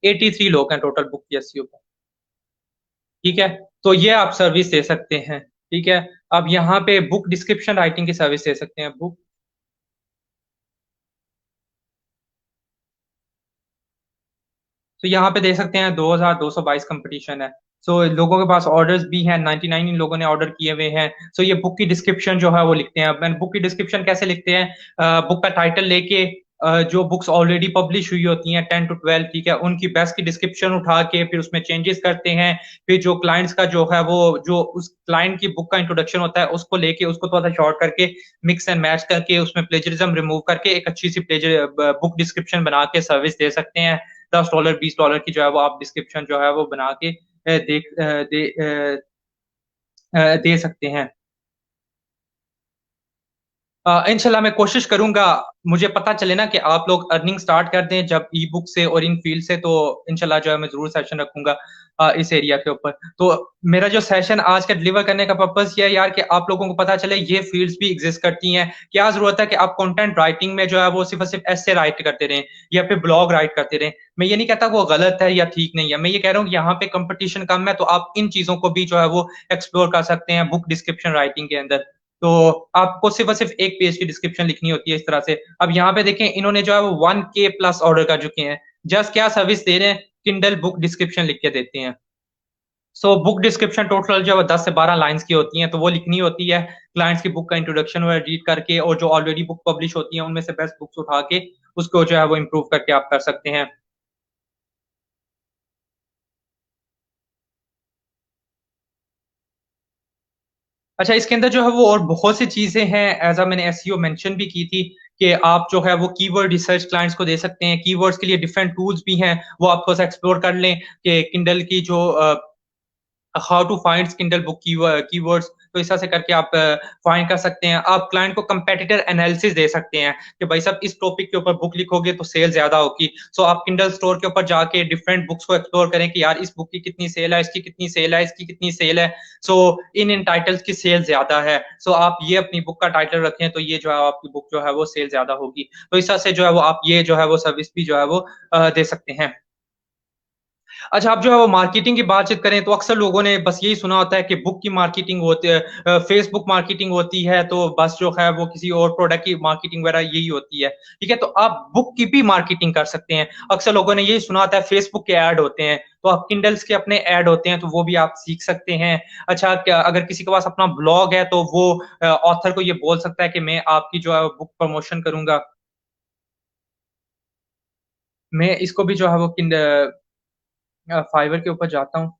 83 लोग हैं टोटल बुक की एसईओ पे। ठीक है? तो ये आप सर्विस दे सकते हैं, ठीक है? अब यहाँ पे बुक डिस्क्रिप्शन राइटिंग की सर्विस दे सकते हैं। बुक तो यहाँ पे देख सकते हैं 2222 कंपटीशन है। सो लोगों के पास ऑर्डर्स भी हैं, 99 इन लोगों ने ऑर्डर किए हुए हैं। सो ये बुक की डिस्क्रिप्शन जो है वो लिखते हैं। अब बुक की डिस्क्रिप्शन कैसे लिखते हैं? बुक का टाइटल लेके जो बुक्स ऑलरेडी पब्लिश हुई होती हैं 10 टू 12, ठीक है? उनकी बेस्ट की डिस्क्रिप्शन उठा के फिर उसमें चेंजेस करते हैं। फिर जो क्लाइंट्स का जो है वो जो उस क्लाइंट की बुक का इंट्रोडक्शन होता है उसको लेके उसको थोड़ा-सा शॉर्ट करके मिक्स एंड मैच करके उसमें प्लेजरिज्म रिमूव करके एक अच्छी सी बुक डिस्क्रिप्शन बना के सर्विस दे सकते हैं। $10 $20 की जो है वो आप डिस्क्रिप्शन जो है वो बना के दे सकते हैं। इंशाल्लाह मैं कोशिश करूँगा, मुझे पता चले ना कि आप लोग अर्निंग स्टार्ट कर दें जब ई-बुक से और इन फ़ील्ड से, तो इंशाल्लाह जो है मैं ज़रूर सेशन रखूँगा इस एरिया के ऊपर। तो मेरा जो सेशन आज का डिलीवर करने का पर्पज़ ये है यार कि आप लोगों को पता चले ये फ़ील्ड्स भी एग्ज़िस्ट करती हैं। क्या ज़रूरत है कि आप कंटेंट राइटिंग में जो है वो सिर्फ़ और सिर्फ़ एस्से राइट करते रहें या फिर ब्लॉग राइट करते रहें। मैं ये नहीं कहता वो गलत है या ठीक नहीं है। मैं ये कह रहा हूँ कि यहाँ पे कॉम्पिटिशन कम है, तो आप इन चीज़ों को भी जो है वो एक्सप्लोर कर सकते हैं बुक डिस्क्रिप्शन राइटिंग के अंदर। तो आपको सिर्फ़ और सिर्फ़ 1 पेज की डिस्क्रिप्शन लिखनी होती है इस तरह से। अब यहाँ पे देखें इन्होंने जो है वो 1 के प्लस ऑर्डर कर चुके हैं। जस्ट क्या सर्विस दे रहे हैं, किंडल बुक डिस्क्रिप्शन लिख के देते हैं। सो बुक डिस्क्रिप्शन टोटल जो है 10 से 12 लाइन्स की होती हैं, तो वो लिखनी होती है। क्लाइंट्स की बुक का इंट्रोडक्शन वगैरह रीड करके और जो ऑलरेडी बुक पब्लिश होती हैं, उनमें से बेस्ट बुक्स उठा के उसको जो है वो इम्प्रूव करके आप कर सकते हैं। अच्छा, इसके अंदर जो है वो और बहुत सी चीज़ें हैं, ऐज़ मैंने एसईओ मेंशन भी की थी कि आप जो है वो कीवर्ड रिसर्च क्लाइंट्स को दे सकते हैं। कीवर्ड्स के लिए डिफरेंट टूल्स भी हैं, वो आप थोड़ा-सा एक्सप्लोर कर लें कि किंडल की जो how to find Kindle book keywords, तो इस तरह से करके आप फाइंड कर सकते हैं। आप क्लाइंट को कंपेटिटर एनालिसिस दे सकते हैं कि भाई साहब इस टॉपिक के ऊपर बुक लिखोगे तो सेल ज़्यादा होगी। सो आप किंडल स्टोर के ऊपर जाके डिफरेंट बुक्स को एक्सप्लोर करें कि यार इस बुक की कितनी सेल है, इसकी कितनी सेल है, इसकी कितनी सेल है। सो इन टाइटल्स की सेल ज़्यादा है। सो आप ये अपनी बुक का टाइटल रखें तो ये जो है आपकी बुक जो है वो सेल ज़्यादा होगी। तो इस तरह से जो है वो आप ये जो है वो सर्विस भी जो है वो दे सकते हैं। अच्छा, आप जो है वो मार्केटिंग की बातचीत करें तो अक्सर लोगों ने बस यही सुना होता है कि बुक की मार्केटिंग होती है, फेसबुक मार्केटिंग होती है, तो बस जो है वो किसी और प्रोडक्ट की मार्केटिंग वगैरह यही होती है। ठीक है? तो आप बुक की भी मार्केटिंग कर सकते हैं। अक्सर लोगों ने यही सुना होता है फेसबुक के ऐड होते हैं, तो आप किंडल्स के अपने ऐड होते हैं, तो वो भी आप सीख सकते हैं। अच्छा, क्या अगर किसी के पास अपना ब्लॉग है तो वो ऑथर को ये बोल सकता है कि मैं आपकी जो है बुक प्रमोशन करूँगा। मैं इसको भी जो है वो फाइवर के ऊपर जाता हूँ।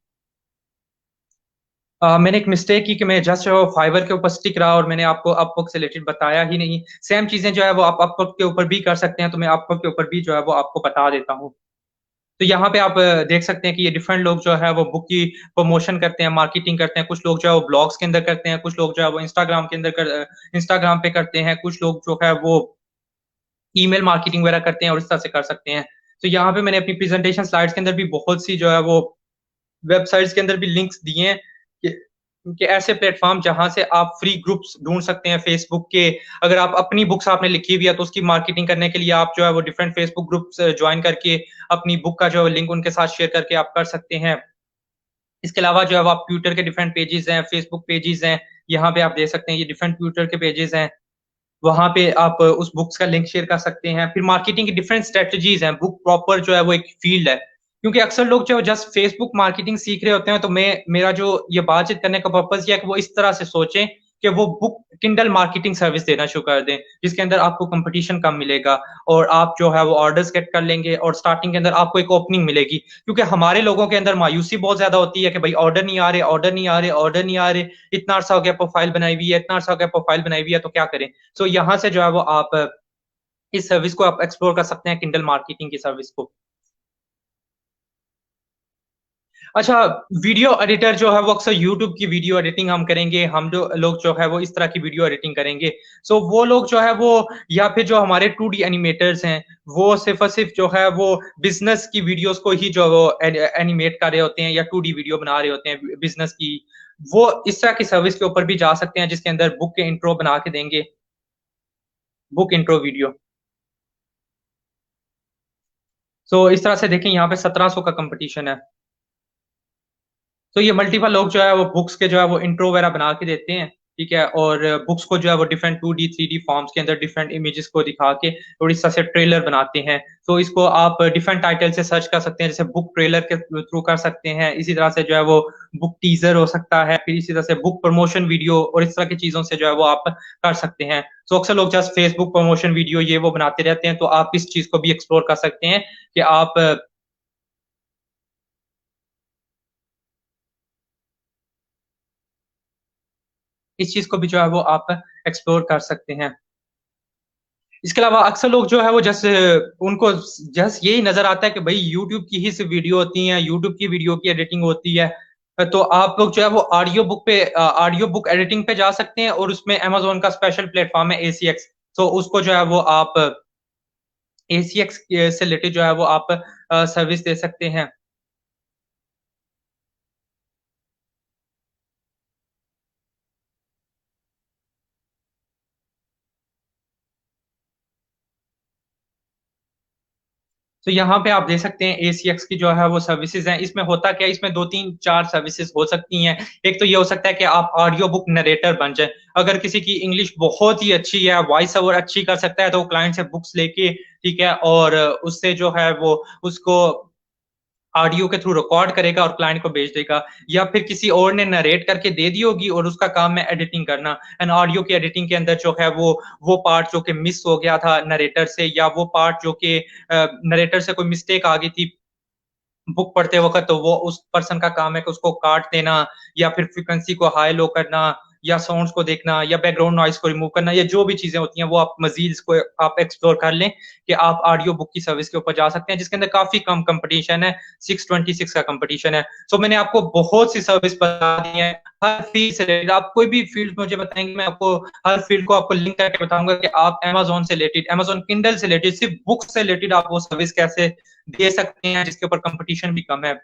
मैंने एक मिस्टेक की कि मैं जस्ट फाइवर के ऊपर स्टिक रहा और मैंने आपको अपवर्क से रिलेटेड बताया ही नहीं। सेम चीज़ें जो है वो आप अपवर्क के ऊपर भी कर सकते हैं, तो मैं अपवर्क के ऊपर भी जो है वो आपको बता देता हूँ। तो यहाँ पे आप देख सकते हैं कि ये डिफरेंट लोग जो है वो बुक की प्रमोशन करते हैं, मार्केटिंग करते हैं। कुछ लोग जो है वो ब्लॉग्स के अंदर करते हैं, कुछ लोग जो है वो इंस्टाग्राम पे करते हैं, कुछ लोग जो है वो ईमेल मार्केटिंग वगैरह करते हैं और इस तरह से कर सकते हैं। तो यहाँ पे मैंने अपनी प्रेज़ेंटेशन स्लाइड्स के अंदर भी बहुत सी जो है वो वेबसाइट्स के अंदर भी लिंक्स दिए हैं कि ऐसे प्लेटफ़ॉर्म जहाँ से आप फ्री ग्रुप्स ढूँढ सकते हैं फ़ेसबुक के। अगर आप अपनी बुक्स आपने लिखी हुई है तो उसकी मार्केटिंग करने के लिए आप जो है वो डिफरेंट फ़ेसबुक ग्रुप्स जॉइन करके अपनी बुक का जो है लिंक उनके साथ शेयर करके आप कर सकते हैं। इसके अलावा जो है वो आप ट्विटर के डिफरेंट पेजेज़ हैं, फ़ेसबुक पेजेज़ हैं, यहाँ पे आप देख सकते हैं ये डिफरेंट ट्विटर के पेजेज़ हैं। वहाँ पे आप उस बुक्स का लिंक शेयर कर सकते हैं। फिर मार्केटिंग की डिफरेंट स्ट्रैटेजीज़ हैं। बुक प्रॉपर जो है वो एक फ़ील्ड है। क्योंकि अक्सर लोग जो जस्ट फ़ेसबुक मार्केटिंग सीख रहे होते हैं, तो मेरा जो ये बातचीत करने का पर्पज़ ये है कि वो इस तरह से सोचें कि वो बुक किंडल मार्केटिंग सर्विस देना शुरू कर दें, जिसके अंदर आपको कंपटीशन कम मिलेगा और आप जो है वो ऑर्डर्स गेट कर लेंगे और स्टार्टिंग के अंदर आपको एक ओपनिंग मिलेगी। क्योंकि हमारे लोगों के अंदर मायूसी बहुत ज़्यादा होती है कि भाई ऑर्डर नहीं आ रहे, ऑर्डर नहीं आ रहे, ऑर्डर नहीं आ रहे, इतना अरसा हो गया प्रोफाइल बनाई हुई है, इतना अरसा हो गया प्रोफाइल बनाई हुई है, तो क्या करें? सो यहाँ से जो है वो आप इस सर्विस को आप एक्सप्लोर कर सकते हैं, किंडल मार्केटिंग की सर्विस को। अच्छा, वीडियो एडिटर जो है वो अक्सर यूट्यूब की वीडियो एडिटिंग हम करेंगे, हम जो लोग जो है वो इस तरह की वीडियो एडिटिंग करेंगे। सो वो लोग जो है वो या फिर जो हमारे 2D एनिमेटर्स हैं, वो सिर्फ़ और सिर्फ़ जो है वो बिज़नेस की वीडियोज़ को ही जो वो एनिमेट कर रहे होते हैं या 2D वीडियो बना रहे होते हैं बिज़नेस की। वो इस तरह की सर्विस के ऊपर भी जा सकते हैं जिसके अंदर बुक के इंट्रो बना के देंगे, बुक इंट्रो वीडियो। सो इस तरह से देखें यहाँ पे 1700 का कॉम्पिटिशन है। तो ये मल्टीपल लोग जो है वो बुक्स के जो है वो इंट्रो वगैरह बना के देते हैं, ठीक है? और बुक्स को जो है वो डिफरेंट 2D, 3D फॉर्म्स के अंदर डिफरेंट इमेजेस को दिखा के और इस तरह से ट्रेलर बनाते हैं। तो इसको आप डिफरेंट टाइटल से सर्च कर सकते हैं, जैसे बुक ट्रेलर के थ्रू कर सकते हैं। इसी तरह से जो है वो बुक टीज़र हो सकता है, फिर इसी तरह से बुक प्रमोशन वीडियो और इस तरह की चीज़ों से जो है वो आप कर सकते हैं। तो अक्सर लोग जस्ट फेसबुक प्रमोशन वीडियो ये वो बनाते रहते हैं, तो आप इस चीज़ को भी एक्सप्लोर कर सकते हैं कि आप इस चीज़ को भी जो है वो आप एक्सप्लोर कर सकते हैं। इसके अलावा अक्सर लोग जो है वो जस्ट उनको जस्ट यही नज़र आता है कि भई यूट्यूब की ही सिर्फ़ वीडियो होती हैं, यूट्यूब की वीडियो की एडिटिंग होती है। तो आप लोग जो है वो ऑडियो बुक एडिटिंग पे जा सकते हैं और उसमें अमेज़न का स्पेशल प्लेटफ़ॉर्म है एसीएक्स। तो उसको जो है वो आप एसीएक्स के से रिलेटेड जो है वो आप सर्विस दे सकते हैं। तो यहाँ पे आप देख सकते हैं एसीएक्स की जो है वो सर्विसेज़ हैं। इसमें होता क्या है, इसमें 2, 3, 4 सर्विसेज़ हो सकती हैं। एक तो ये हो सकता है कि आप ऑडियो बुक नरेटर बन जाएँ। अगर किसी की इंग्लिश बहुत ही अच्छी है, वॉइस ओवर अच्छी कर सकता है, तो वो क्लाइंट से बुक्स लेके, ठीक है? और उससे जो है वो उसको ऑडियो के थ्रू रिकॉर्ड करेगा और क्लाइंट को भेज देगा, या फिर किसी और ने नरेट करके दे दी होगी और उसका काम है एडिटिंग करना। एंड ऑडियो की एडिटिंग के अंदर जो है वो पार्ट जो कि मिस हो गया था नरेटर से, या वो पार्ट जो कि नरेटर से कोई मिस्टेक आ गई थी बुक पढ़ते वक़्त, तो वो उस पर्सन का काम है कि उसको काट देना या फिर फ्रीक्वेंसी को हाई लो करना या साउंड्स को देखना या बैकग्राउंड नॉइज़ को रिमूव करना, या जो भी चीज़ें होती हैं वो आप मज़ीद इसको आप एक्सप्लोर कर लें कि आप ऑडियो बुक की सर्विस के ऊपर जा सकते हैं, जिसके अंदर काफ़ी कम कॉम्पिटिशन है, 626 का कॉम्पिटिशन है। सो मैंने आपको बहुत सी सर्विस बता दी है, हर फील्ड से रिलेटेड। आप कोई भी फील्ड मुझे बताएँगे, मैं आपको हर फील्ड को आपको लिंक करके बताऊँगा कि आप अमेज़न से रिलेटेड, अमेज़न किंडल से रिलेटेड, सिर्फ़ बुक से रिलेटेड आप वो सर्विस कैसे दे सकते हैं जिसके ऊपर कंपटीशन भी कम है।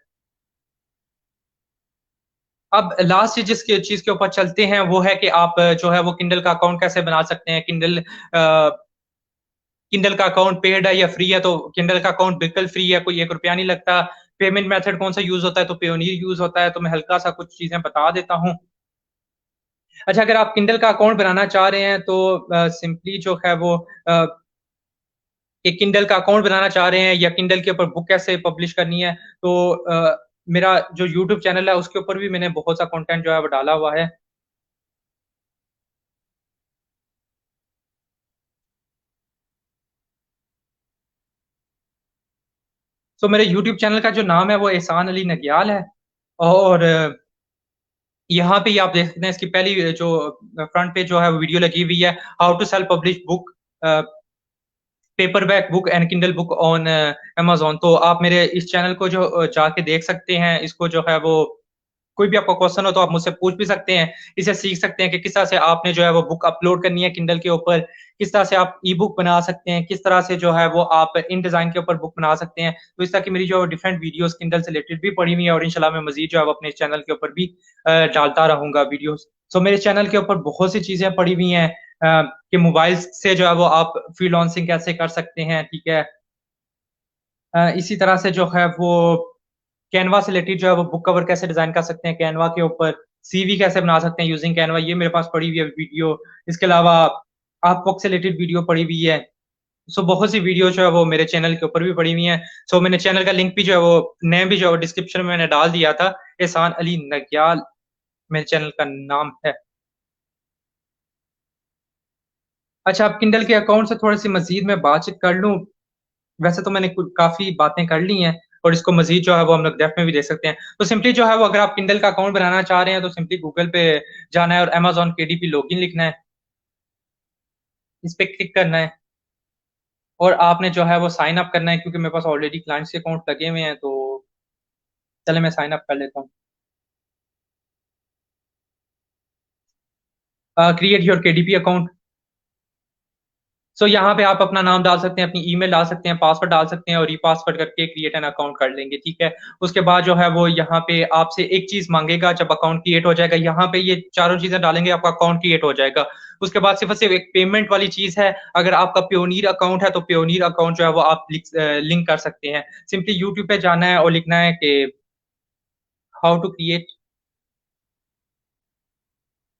अब लास्ट जिस चीज़ के ऊपर चलते हैं वो है कि आप जो है वो किंडल का अकाउंट कैसे बना सकते हैं। किंडल का अकाउंट पेड है या फ्री है, तो किंडल का अकाउंट बिल्कुल फ्री है, कोई ₹1 नहीं लगता। पेमेंट मेथड कौन-सा यूज़ होता है, तो पेयोनियर यूज़ होता है, तो मैं हल्का-सा कुछ चीज़ें बता देता हूँ। अच्छा, अगर आप किंडल का अकाउंट बनाना चाह रहे हैं तो सिंपली जो है वो अ, एक किंडल का अकाउंट बनाना चाह रहे हैं या किंडल के ऊपर बुक कैसे पब्लिश करनी है, तो मेरा जो यूट्यूब चैनल है उसके ऊपर भी मैंने बहुत सा कंटेंट जो है वो डाला हुआ है। तो मेरे यूट्यूब चैनल का जो नाम है वो एहसान अली नग्याल है, और यहाँ पे ही आप देख सकते हैं इसकी पहली जो फ्रंट पे जो है वीडियो लगी हुई है, how to self publish book paperback book and Kindle book on Amazon. तो आप मेरे इस चैनल को जो जाके देख सकते हैं, इसको जो है वो कोई भी आपका क्वेश्चन हो तो आप मुझसे पूछ भी सकते हैं। इससे सीख सकते हैं कि किस तरह से आपने जो है वो बुक अपलोड करनी है किंडल के ऊपर, किस तरह से आप ई-बुक बना सकते हैं, किस तरह से जो है वो आप इन डिज़ाइन के ऊपर बुक बना सकते हैं। तो इस तरह की मेरी जो डिफरेंट वीडियोज़ किंडल से रिलेटेड भी पड़ी हुई है, और इंशाल्लाह मैं मज़ीद जो है वो अपने चैनल के ऊपर भी डालता रहूँगा वीडियोज़। सो मेरे चैनल के ऊपर बहुत सी चीज़ें पड़ी हुई हैं कि मोबाइल से जो है वो आप फ्रीलांसिंग कैसे कर सकते हैं, ठीक है? इसी तरह से जो है वो कैनवा से रिलेटेड जो है वो बुक कवर कैसे डिज़ाइन कर सकते हैं कैनवा के ऊपर, सीवी कैसे बना सकते हैं यूजिंग कैनवा, ये मेरे पास पड़ी हुई है वीडियो। इसके अलावा आर्टवर्क से रिलेटेड वीडियो पड़ी हुई है। सो बहुत सी वीडियो जो है वो मेरे चैनल के ऊपर भी पड़ी हुई हैं। सो मैंने चैनल का लिंक भी जो है वो नेम भी जो है डिस्क्रिप्शन में मैंने डाल दिया था। एहसान अली नग्याल मेरे चैनल का नाम है। अच्छा, अब किंडल के अकाउंट से थोड़ी सी मजीद मैं बातचीत कर लूँ। वैसे तो मैंने काफी बातें कर ली हैं और इसको मजीद जो है वो हम लोग डेफ में भी दे सकते हैं। तो सिंपली जो है वो अगर आप किंडल का अकाउंट बनाना चाह रहे हैं तो सिंपली गूगल पे जाना है और अमेजोन केडीपी लॉगिन लिखना है, इस पे क्लिक करना है और आपने जो है वो साइन अप करना है, क्योंकि मेरे पास ऑलरेडी क्लाइंट्स के अकाउंट लगे हुए हैं, तो चले मैं साइन अप कर लेता हूँ। Create your KDP account. So यहाँ पे आप अपना नाम डाल सकते हैं, अपनी ईमेल डाल सकते हैं, पासवर्ड डाल सकते हैं और रीपासवर्ड करके क्रिएट एन अकाउंट कर लेंगे, ठीक है। उसके बाद जो है वो यहाँ पे आपसे एक चीज मांगेगा, जब अकाउंट क्रिएट हो जाएगा यहाँ पे ये चारों चीजें डालेंगे आपका अकाउंट क्रिएट हो जाएगा। उसके बाद सिर्फ और सिर्फ एक पेमेंट वाली चीज है, अगर आपका प्योनीर अकाउंट है तो प्योनीर अकाउंट जो है वो आप लिंक कर सकते हैं। सिंपली यूट्यूब पे जाना है और लिखना है कि how to create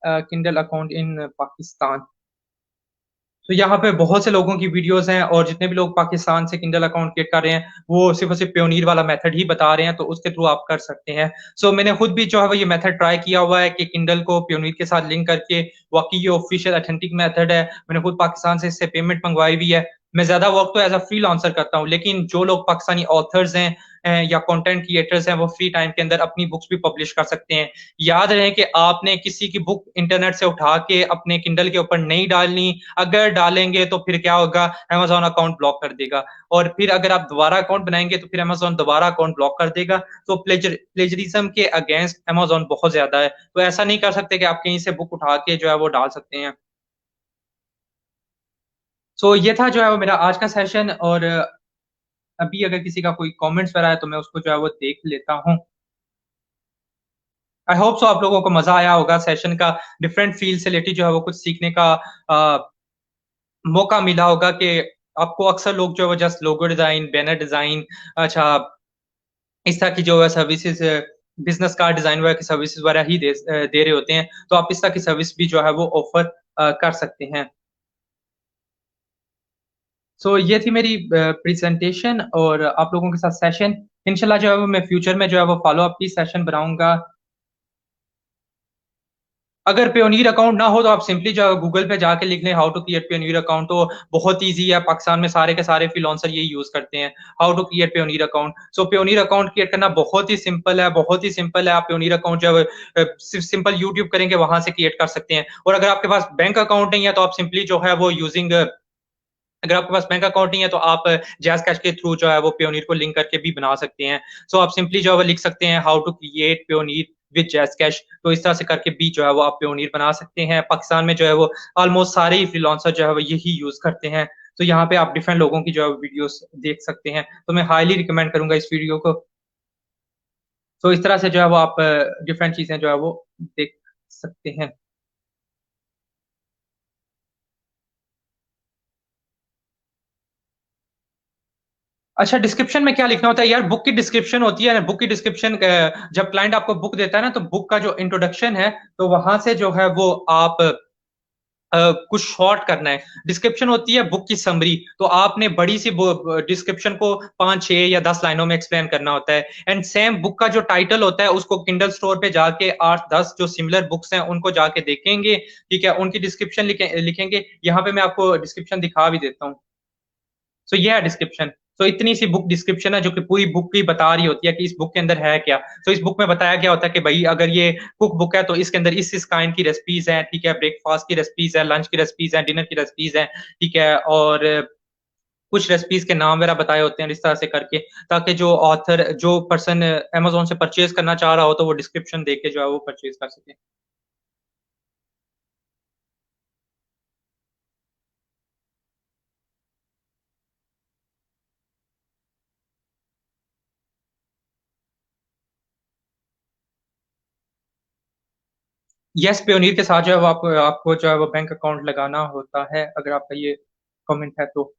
Kindle account in Pakistan. तो यहाँ पे बहुत से लोगों की वीडियोस हैं और जितने भी लोग पाकिस्तान से किंडल अकाउंट क्रिएट कर रहे हैं वो सिर्फ और सिर्फ प्योनीर वाला मेथड ही बता रहे हैं, तो उसके थ्रू आप कर सकते हैं। सो मैंने खुद भी जो है वो ये मेथड ट्राई किया हुआ है कि किंडल को प्योनीर के साथ लिंक करके, वाकई ये ऑफिशियल अथेंटिक मेथड है। मैंने खुद पाकिस्तान से इससे पेमेंट मंगवाई भी है। मैं ज्यादा वर्क तो एज अ फ्रीलांसर करता हूँ, लेकिन जो लोग पाकिस्तानी ऑथर्स हैं या कंटेंट क्रिएटर्स हैं वो फ्री टाइम के अंदर अपनी बुक्स भी पब्लिश कर सकते हैं। याद रहे कि आपने किसी की बुक इंटरनेट से उठा के अपने किंडल के ऊपर नहीं डालनी। अगर डालेंगे तो फिर क्या होगा, अमेजोन अकाउंट ब्लॉक कर देगा और फिर अगर आप दोबारा अकाउंट बनाएंगे तो फिर अमेजोन दोबारा अकाउंट ब्लॉक कर देगा। तो प्लेजरिज्म के अगेंस्ट अमेजोन बहुत ज्यादा है, तो ऐसा नहीं कर सकते कि आप कहीं से बुक उठा के जो है वो डाल सकते हैं। सो ये था जो है वो मेरा आज का सेशन, और अभी अगर किसी का कोई कमेंट्स वगैरह है तो मैं उसको जो है वो देख लेता हूँ। आई होप सो आप लोगों को मजा आया होगा सेशन का, डिफरेंट फील्ड से रिलेटेड जो है वो कुछ सीखने का मौका मिला होगा। कि आपको अक्सर लोग जो है वो just logo design, banner design, अच्छा इस तरह की जो है सर्विसेज, बिजनेस कार्ड डिजाइन वगैरह की सर्विसेज वगैरह ही दे रहे होते हैं, तो आप इस तरह की सर्विस भी जो है वो ऑफर कर सकते हैं। सो ये थी मेरी प्रेजेंटेशन और आप लोगों के साथ सेशन। इंशाल्लाह जो है वो मैं फ्यूचर में जो है वो फॉलो अप की सेशन बनाऊंगा। अगर पेयोनियर अकाउंट ना हो तो आप सिंपली जो गूगल पे जाके लिख लें how to create Payoneer account, तो बहुत इजी है। पाकिस्तान में सारे के सारे फ्रीलांसर यही यूज करते हैं, how to create Payoneer account. So Payoneer account create करना बहुत ही सिंपल है, बहुत ही सिंपल है। आप पेयोनियर अकाउंट जो है सिर्फ सिंपल यूट्यूब करेंगे वहां से क्रिएट कर सकते हैं। और अगर आपके पास बैंक अकाउंट नहीं है तो आप सिंपली जो है वो यूजिंग, अगर आपके पास बैंक अकाउंट नहीं है तो आप जैज कैश के थ्रू जो है वो पेयोनियर को लिंक करके भी बना सकते हैं। सो आप सिंपली जो है वो लिख सकते हैं how to create Payoneer with JazzCash, तो इस तरह से करके भी जो है वो आप पेयोनियर बना सकते हैं। पाकिस्तान में जो है वो ऑलमोस्ट सारे ही फ्रीलांसर जो है वो यही यूज करते हैं। तो यहाँ पे आप डिफरेंट लोगों की जो है वीडियोस देख सकते हैं, तो मैं हाईली रिकमेंड करूंगा इस वीडियो को। तो इस तरह से जो है वो आप डिफरेंट चीजें जो है वो देख सकते हैं। अच्छा, डिस्क्रिप्शन में क्या लिखना होता है यार? बुक की डिस्क्रिप्शन होती है ना, बुक की डिस्क्रिप्शन जब क्लाइंट आपको बुक देता है ना, तो बुक का जो इंट्रोडक्शन है तो वहां से जो है वो आप कुछ शॉर्ट करना है। डिस्क्रिप्शन होती है बुक की समरी, तो आपने बड़ी सी डिस्क्रिप्शन को 5, 6 या 10 लाइनों में एक्सप्लेन करना होता है। एंड सेम बुक का जो टाइटल होता है उसको किंडल स्टोर पे जाके 8, 10 जो सिमिलर बुक्स हैं उनको जाके देखेंगे, ठीक है, उनकी डिस्क्रिप्शन लिखेंगे। यहाँ पे मैं आपको डिस्क्रिप्शन दिखा भी देता हूँ। सो ये है डिस्क्रिप्शन। सो इतनी सी बुक डिस्क्रिप्शन है जो कि पूरी बुक की बता रही होती है कि इस बुक के अंदर है क्या। तो इस बुक में बताया गया होता है कि भाई अगर ये कुक बुक है तो इसके अंदर इस काइंड की रेसिपीज हैं, ठीक है, ब्रेकफास्ट की रेसिपीज है, लंच की रेसिपीज है, डिनर की रेसिपीज है, ठीक है, और कुछ रेसिपीज के नाम वगैरह बताए होते हैं इस तरह से करके, ताकि जो ऑथर, जो पर्सन अमेजोन से परचेज करना चाह रहा हो तो वो डिस्क्रिप्शन देख के जो है वो परचेज कर सके। यस, पेयोनियर के साथ जो है वो आपको जो है वो बैंक अकाउंट लगाना होता है, अगर आपका ये कमेंट है तो।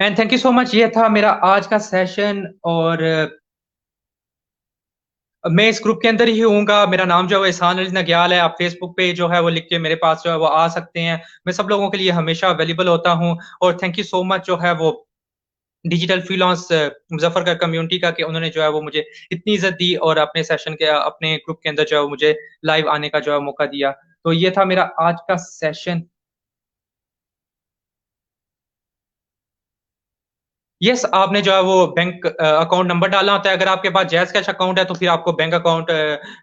And thank you so much, ये था मेरा आज का सेशन। और मैं इस ग्रुप के अंदर ही होऊंगा। मेरा नाम जो है वो एहसान अली नग्याल है। आप फेसबुक पे जो है वो लिख के मेरे पास जो है वो आ सकते हैं। मैं सब लोगों के लिए हमेशा अवेलेबल होता हूँ। और थैंक यू सो मच जो है वो डिजिटल फ्रीलांस मुजफ्फर का कम्युनिटी का, कि उन्होंने जो है वो मुझे इतनी इज्जत दी और अपने सेशन के अपने ग्रुप के अंदर जो है वो मुझे लाइव आने का जो है मौका दिया। तो ये था मेरा आज का सेशन। यस, आपने जो है वो बैंक अकाउंट नंबर डालना होता है। अगर आपके पास जैस कैश अकाउंट है तो फिर आपको बैंक अकाउंट,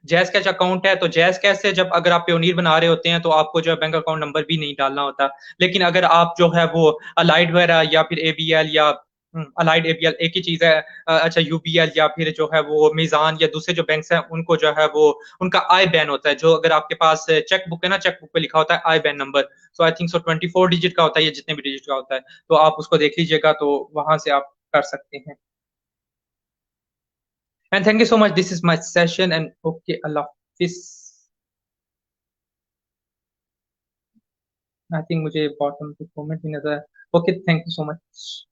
जैस कैश अकाउंट है तो जैस कैश से जब अगर आप प्योनीर बना रहे होते हैं तो आपको जो है बैंक अकाउंट नंबर भी नहीं डालना होता। लेकिन अगर आप जो है वो अलाइड वगैरह या फिर एबीएल या अलाइड एबीएल एक ही चीज है, अच्छा यूबीएल या फिर जो है वो मीजान या दूसरे जो बैंक्स हैं उनको जो है वो उनका आई बैन होता है। जो अगर आपके पास चेक बुक है ना, चेक बुक पे लिखा होता है IBAN number. So I think so 24 digit का होता है, या जितने भी डिजिट का होता है। तो आप उसको देख लीजिएगा, तो वहां से आप कर सकते हैं। And thank you so much, this is my session and okay, Allah Hafiz. I think मुझे बॉटम पे कमेंट भी नजर आया। Okay, thank you so much.